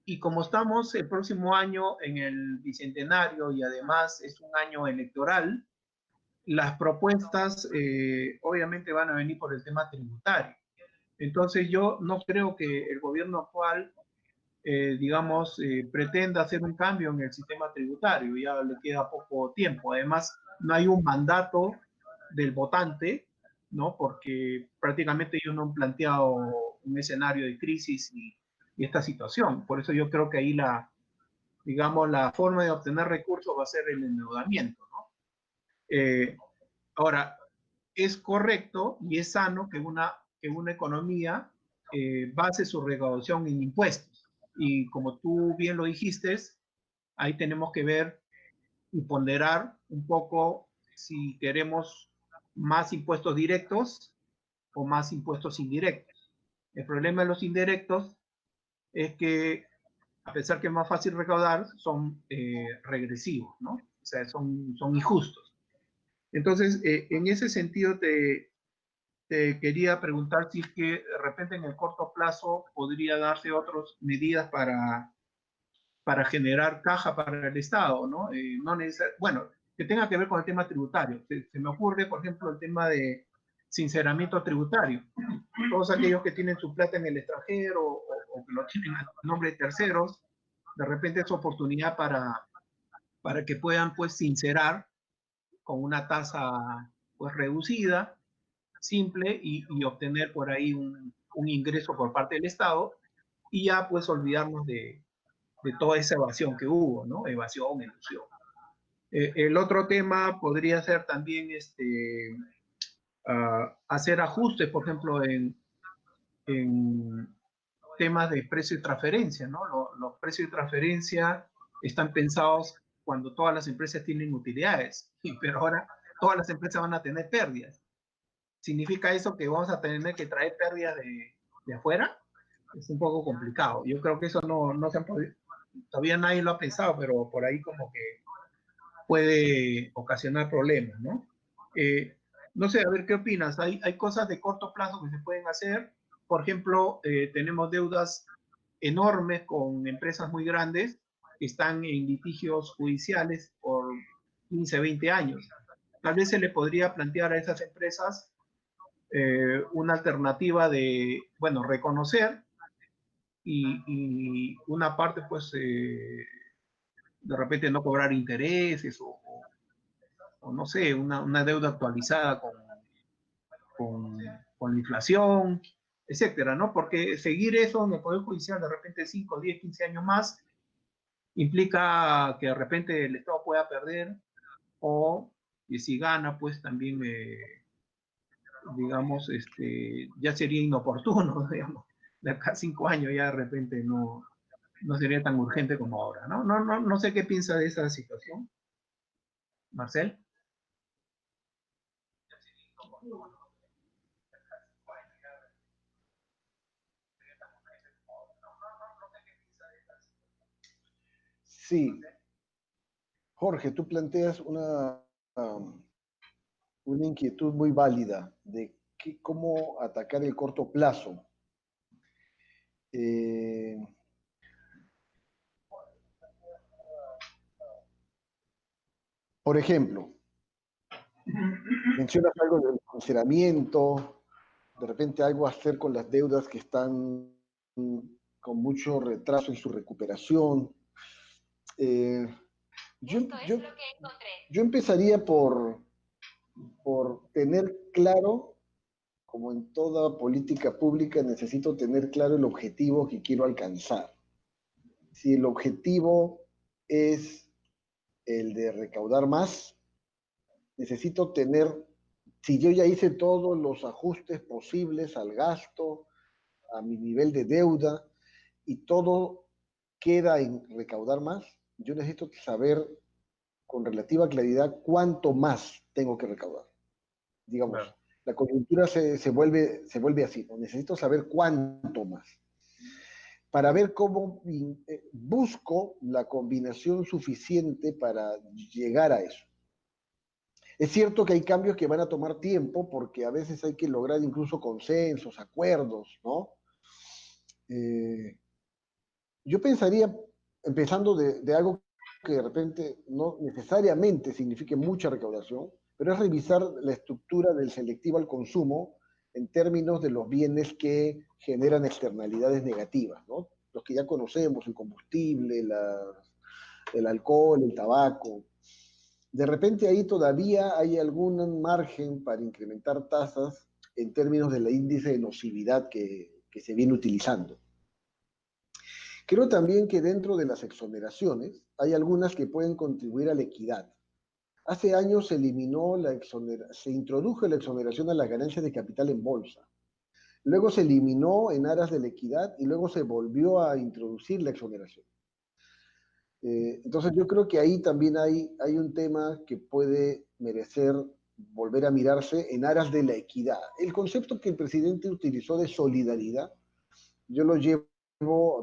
y como estamos el próximo año en el bicentenario y además es un año electoral, las propuestas obviamente van a venir por el tema tributario. Entonces yo no creo que el gobierno actual, digamos, pretenda hacer un cambio en el sistema tributario, ya le queda poco tiempo. Además, no hay un mandato del votante, ¿no? Porque prácticamente ellos no han planteado un escenario de crisis y esta situación. Por eso yo creo que ahí digamos, la forma de obtener recursos va a ser el endeudamiento, ¿no? Ahora, es correcto y es sano que una economía base su recaudación en impuestos. Y como tú bien lo dijiste, ahí tenemos que ver y ponderar un poco si queremos más impuestos directos o más impuestos indirectos. El problema de los indirectos es que, a pesar que es más fácil recaudar, son regresivos, ¿no? O sea, son injustos. Entonces, en ese sentido, te quería preguntar si es que de repente en el corto plazo podría darse otras medidas para generar caja para el Estado, ¿no? Bueno, que tenga que ver con el tema tributario. Se me ocurre, por ejemplo, el tema de sinceramiento tributario. Todos aquellos que tienen su plata en el extranjero o que lo tienen a nombre de terceros, de repente es oportunidad para que puedan pues sincerar con una tasa pues reducida, simple y obtener por ahí un ingreso por parte del Estado y ya pues olvidarnos de toda esa evasión que hubo, ¿no? Evasión, elusión. El otro tema podría ser también hacer ajustes, por ejemplo, en temas de precio y transferencia, ¿no? Los precios de transferencia están pensados cuando todas las empresas tienen utilidades, pero ahora todas las empresas van a tener pérdidas. ¿Significa eso que vamos a tener que traer pérdidas de afuera? Es un poco complicado. Yo creo que eso no se ha podido, todavía nadie lo ha pensado, pero por ahí como que puede ocasionar problemas, ¿no? No sé, a ver qué opinas. Hay cosas de corto plazo que se pueden hacer. Por ejemplo, tenemos deudas enormes con empresas muy grandes que están en litigios judiciales por 15, 20 años. Tal vez se le podría plantear a esas empresas una alternativa de, bueno, reconocer y una parte, pues, de repente no cobrar intereses o no sé, una deuda actualizada con la inflación, etcétera, ¿no? Porque seguir eso en el Poder Judicial de repente 5, 10, 15 años más implica que de repente el Estado pueda perder o que si gana, pues también, digamos, ya sería inoportuno, digamos, de acá a 5 años ya de repente no sería tan urgente como ahora, ¿no? No sé qué piensa de esa situación, Marcel. Sí, Jorge, tú planteas una inquietud muy válida de cómo atacar el corto plazo. Eh, por ejemplo, mencionas algo del consideramiento, de repente algo a hacer con las deudas que están con mucho retraso en su recuperación. Eh, yo, yo, yo empezaría por tener claro, como en toda política pública, necesito tener claro el objetivo que quiero alcanzar. Si el objetivo es el de recaudar más, necesito tener, si yo ya hice todos los ajustes posibles al gasto, a mi nivel de deuda, y todo queda en recaudar más, yo necesito saber con relativa claridad cuánto más tengo que recaudar. Digamos, Claro. la coyuntura se vuelve así, ¿no? Necesito saber cuánto más para ver cómo busco la combinación suficiente para llegar a eso. Es cierto que hay cambios que van a tomar tiempo porque a veces hay que lograr incluso consensos, acuerdos, ¿no? Yo pensaría, empezando de algo que de repente no necesariamente signifique mucha recaudación, pero es revisar la estructura del selectivo al consumo en términos de los bienes que generan externalidades negativas, ¿no? Los que ya conocemos, el combustible, el alcohol, el tabaco. De repente ahí todavía hay algún margen para incrementar tasas en términos del índice de nocividad que se viene utilizando. Creo también que dentro de las exoneraciones hay algunas que pueden contribuir a la equidad. Hace años se introdujo la exoneración a las ganancias de capital en bolsa. Luego se eliminó en aras de la equidad y luego se volvió a introducir la exoneración. Entonces yo creo que ahí también hay un tema que puede merecer volver a mirarse en aras de la equidad. El concepto que el presidente utilizó de solidaridad, yo lo llevo,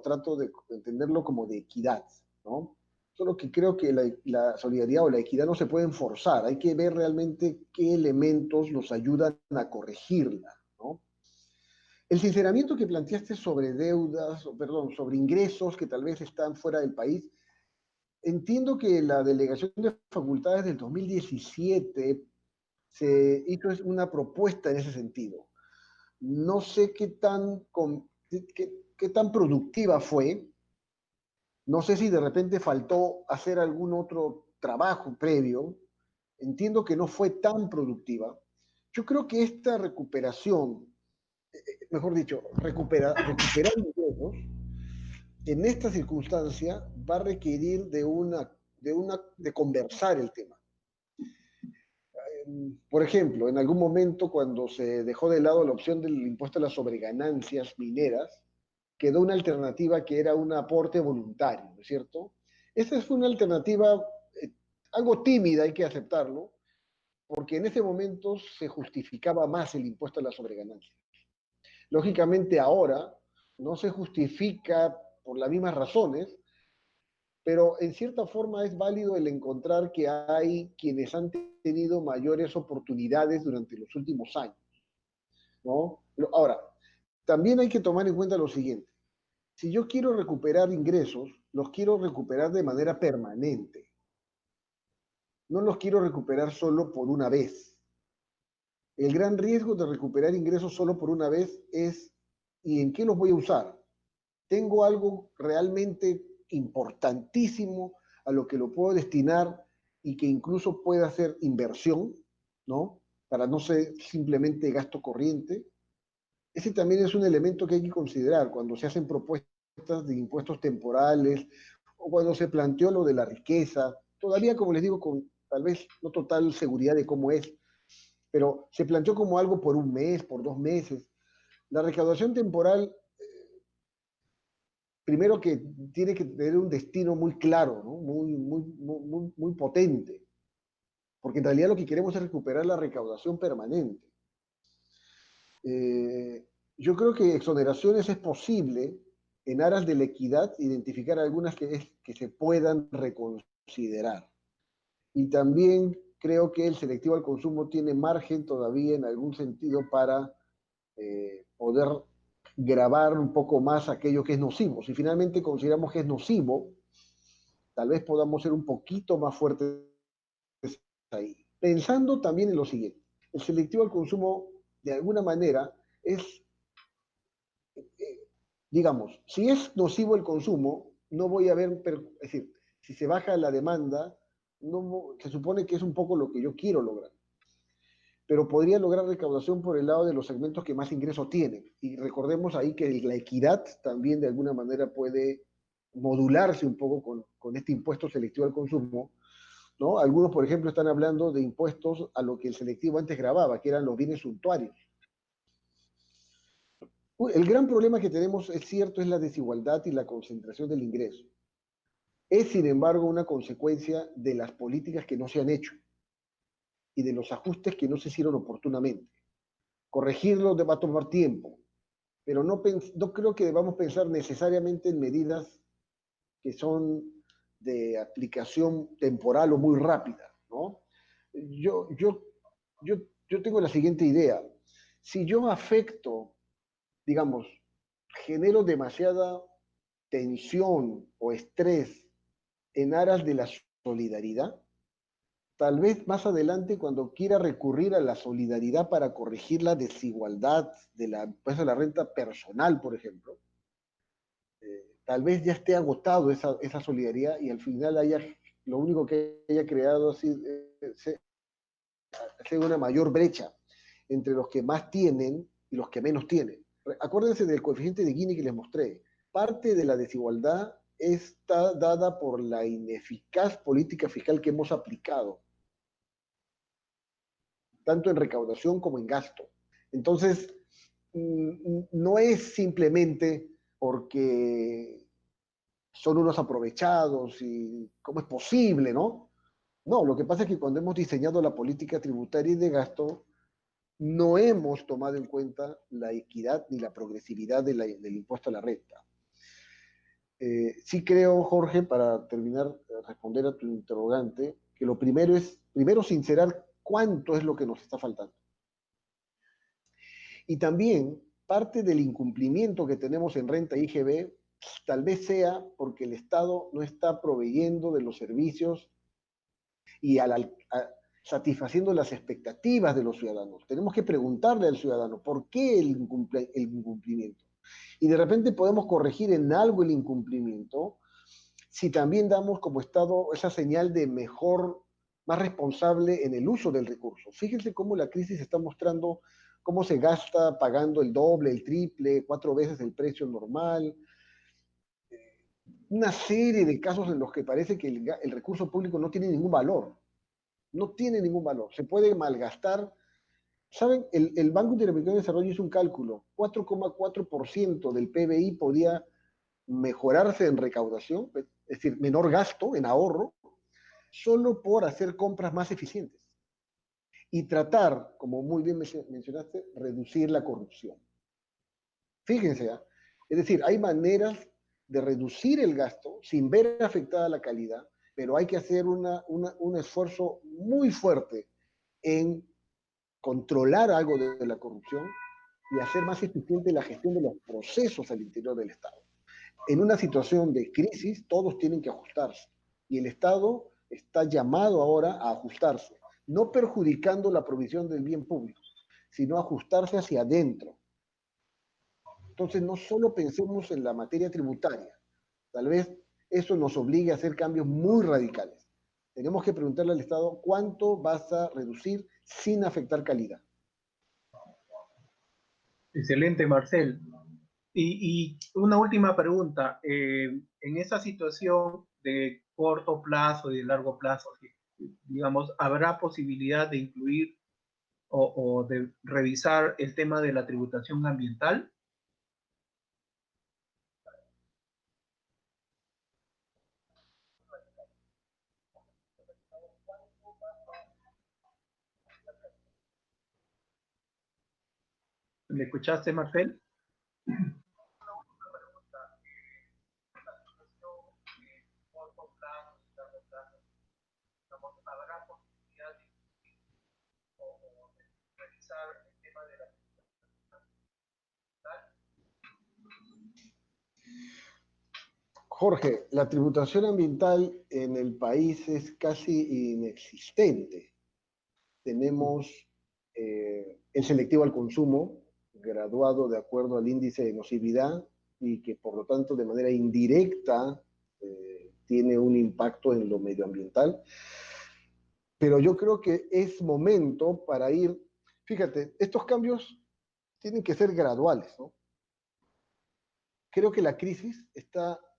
trato de entenderlo como de equidad, ¿no? Solo que creo que la solidaridad o la equidad no se pueden forzar, hay que ver realmente qué elementos nos ayudan a corregirla, ¿no? El sinceramiento que planteaste sobre deudas, o perdón, sobre ingresos que tal vez están fuera del país, entiendo que la delegación de facultades del 2017 se hizo una propuesta en ese sentido. No sé qué tan productiva fue, no sé si de repente faltó hacer algún otro trabajo previo, entiendo que no fue tan productiva. Yo creo que esta recuperación, mejor dicho, recuperar ingresos, en esta circunstancia va a requerir de conversar el tema. Por ejemplo, en algún momento cuando se dejó de lado la opción del impuesto a las sobreganancias mineras, quedó una alternativa que era un aporte voluntario, ¿no es cierto? Esa fue una alternativa algo tímida, hay que aceptarlo, porque en ese momento se justificaba más el impuesto a las sobreganancias. Lógicamente ahora no se justifica por las mismas razones, pero en cierta forma es válido el encontrar que hay quienes han tenido mayores oportunidades durante los últimos años, ¿no? Ahora, también hay que tomar en cuenta lo siguiente. Si yo quiero recuperar ingresos, los quiero recuperar de manera permanente. No los quiero recuperar solo por una vez. El gran riesgo de recuperar ingresos solo por una vez es, ¿y en qué los voy a usar? Tengo algo realmente importantísimo a lo que lo puedo destinar y que incluso pueda ser inversión, ¿no? Para no ser simplemente gasto corriente. Ese también es un elemento que hay que considerar cuando se hacen propuestas de impuestos temporales o cuando se planteó lo de la riqueza. Todavía, como les digo, con tal vez no total seguridad de cómo es, pero se planteó como algo por un mes, por 2 meses. La recaudación temporal primero que tiene que tener un destino muy claro, ¿no? Muy potente, porque en realidad lo que queremos es recuperar la recaudación permanente. Yo creo que exoneraciones es posible en aras de la equidad, identificar algunas que se puedan reconsiderar. Y también creo que el selectivo al consumo tiene margen todavía en algún sentido para poder grabar un poco más aquello que es nocivo. Si finalmente consideramos que es nocivo, tal vez podamos ser un poquito más fuertes ahí. Pensando también en lo siguiente, el selectivo al consumo, de alguna manera, es, digamos, si es nocivo el consumo, no voy a ver, es decir, si se baja la demanda, no, se supone que es un poco lo que yo quiero lograr, pero podría lograr recaudación por el lado de los segmentos que más ingresos tienen. Y recordemos ahí que la equidad también de alguna manera puede modularse un poco con este impuesto selectivo al consumo, ¿no? Algunos, por ejemplo, están hablando de impuestos a lo que el selectivo antes grababa, que eran los bienes suntuarios. El gran problema que tenemos, es cierto, es la desigualdad y la concentración del ingreso. Es, sin embargo, una consecuencia de las políticas que no se han hecho y de los ajustes que no se hicieron oportunamente. Corregirlo va a tomar tiempo, pero no creo que debamos pensar necesariamente en medidas que son de aplicación temporal o muy rápida, ¿no? Yo, yo, yo tengo la siguiente idea. Si yo afecto, digamos, genero demasiada tensión o estrés en aras de la solidaridad, tal vez más adelante cuando quiera recurrir a la solidaridad para corregir la desigualdad de la renta personal, por ejemplo, tal vez ya esté agotado esa solidaridad y al final lo único que haya creado sea una mayor brecha entre los que más tienen y los que menos tienen. Acuérdense del coeficiente de Gini que les mostré. Parte de la desigualdad está dada por la ineficaz política fiscal que hemos aplicado, tanto en recaudación como en gasto. Entonces, no es simplemente porque son unos aprovechados y cómo es posible, ¿no? No, lo que pasa es que cuando hemos diseñado la política tributaria y de gasto, no hemos tomado en cuenta la equidad ni la progresividad del impuesto a la renta. Sí creo, Jorge, para terminar, responder a tu interrogante, que lo primero es, primero, sincerar cuánto es lo que nos está faltando. Y también parte del incumplimiento que tenemos en renta IGB tal vez sea porque el Estado no está proveyendo de los servicios y satisfaciendo las expectativas de los ciudadanos. Tenemos que preguntarle al ciudadano por qué el incumplimiento. Y de repente podemos corregir en algo el incumplimiento si también damos como Estado esa señal de mejor, más responsable en el uso del recurso. Fíjense cómo la crisis está mostrando cómo se gasta pagando el doble, el triple, 4 veces el precio normal. Una serie de casos en los que parece que el recurso público no tiene ningún valor. No tiene ningún valor. Se puede malgastar. ¿Saben? El Banco Interamericano de Desarrollo hizo un cálculo. 4,4% del PBI podía mejorarse en recaudación, es decir, menor gasto en ahorro, solo por hacer compras más eficientes y tratar, como muy bien mencionaste, reducir la corrupción. Fíjense, ¿eh? Es decir, hay maneras de reducir el gasto sin ver afectada la calidad, pero hay que hacer un esfuerzo muy fuerte en controlar algo de la corrupción y hacer más eficiente la gestión de los procesos al interior del Estado. En una situación de crisis, todos tienen que ajustarse y el Estado está llamado ahora a ajustarse, no perjudicando la provisión del bien público, sino ajustarse hacia adentro. Entonces, no solo pensemos en la materia tributaria, tal vez eso nos obligue a hacer cambios muy radicales. Tenemos que preguntarle al Estado cuánto vas a reducir sin afectar calidad. Excelente, Marcel. Y una última pregunta. En esa situación de corto plazo y de largo plazo, digamos, ¿habrá posibilidad de incluir o de revisar el tema de la tributación ambiental? ¿Me escuchaste, Marcel? Jorge, la tributación ambiental en el país es casi inexistente. Tenemos el selectivo al consumo, graduado de acuerdo al índice de nocividad y que por lo tanto de manera indirecta tiene un impacto en lo medioambiental. Pero yo creo que es momento para ir, fíjate, estos cambios tienen que ser graduales, ¿no? Creo que la crisis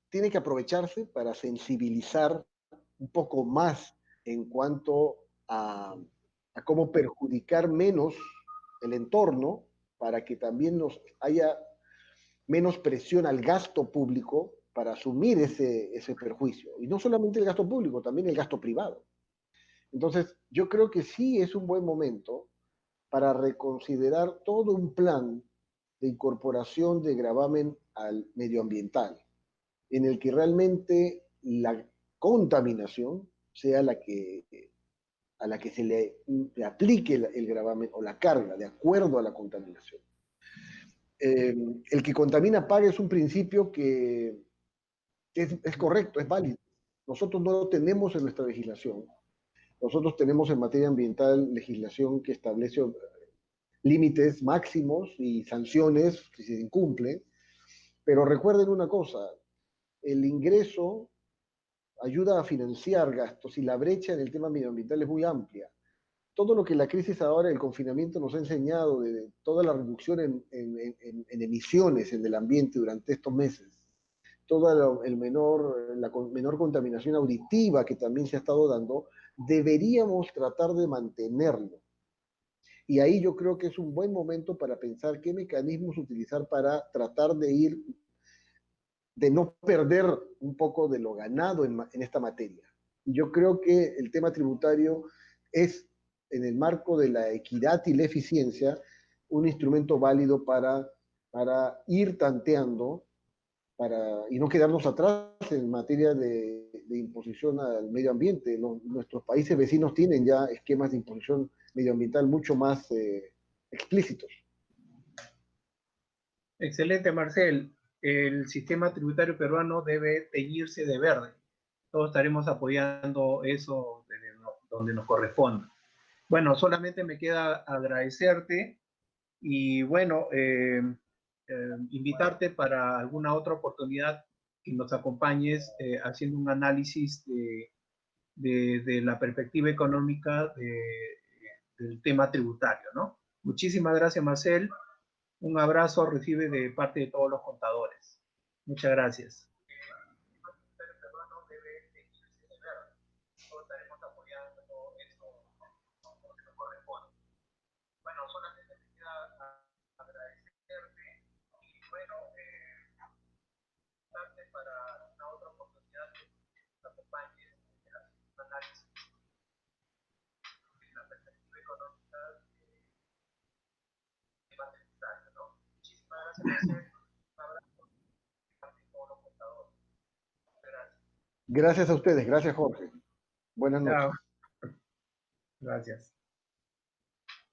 tiene que aprovecharse para sensibilizar un poco más en cuanto a cómo perjudicar menos el entorno para que también haya menos presión al gasto público para asumir ese perjuicio. Y no solamente el gasto público, también el gasto privado. Entonces, yo creo que sí es un buen momento para reconsiderar todo un plan de incorporación de gravamen al medioambiental, en el que realmente la contaminación sea a la que se le aplique el gravamen o la carga de acuerdo a la contaminación. El que contamina paga es un principio que es correcto, es válido. Nosotros no lo tenemos en nuestra legislación. Nosotros tenemos en materia ambiental legislación que establece límites máximos y sanciones si se incumplen, pero recuerden una cosa, el ingreso ayuda a financiar gastos y la brecha en el tema medioambiental es muy amplia. Todo lo que la crisis ahora, el confinamiento nos ha enseñado de toda la reducción en emisiones en el ambiente durante estos meses, toda la menor contaminación auditiva que también se ha estado dando, deberíamos tratar de mantenerlo. Y ahí yo creo que es un buen momento para pensar qué mecanismos utilizar para tratar de no perder un poco de lo ganado en esta materia. Yo creo que el tema tributario es, en el marco de la equidad y la eficiencia, un instrumento válido para ir tanteando y no quedarnos atrás en materia de imposición al medio ambiente. Nuestros países vecinos tienen ya esquemas de imposición medioambiental mucho más explícitos. Excelente, Marcel. El sistema tributario peruano debe teñirse de verde. Todos estaremos apoyando eso donde nos corresponda. Bueno, solamente me queda agradecerte y bueno, invitarte para alguna otra oportunidad que nos acompañes haciendo un análisis de la perspectiva económica del tema tributario, ¿no? Muchísimas gracias, Marcel. Un abrazo recibe de parte de todos los contadores. Muchas gracias. Bueno, solamente me queda agradecerte y bueno, para una otra oportunidad que nos acompañes en el análisis de la perspectiva económica de la tributaria, ¿no? Muchísimas gracias. Un abrazo de todos los contadores. Gracias. Gracias a ustedes, gracias Jorge. Buenas noches. Chao. Gracias.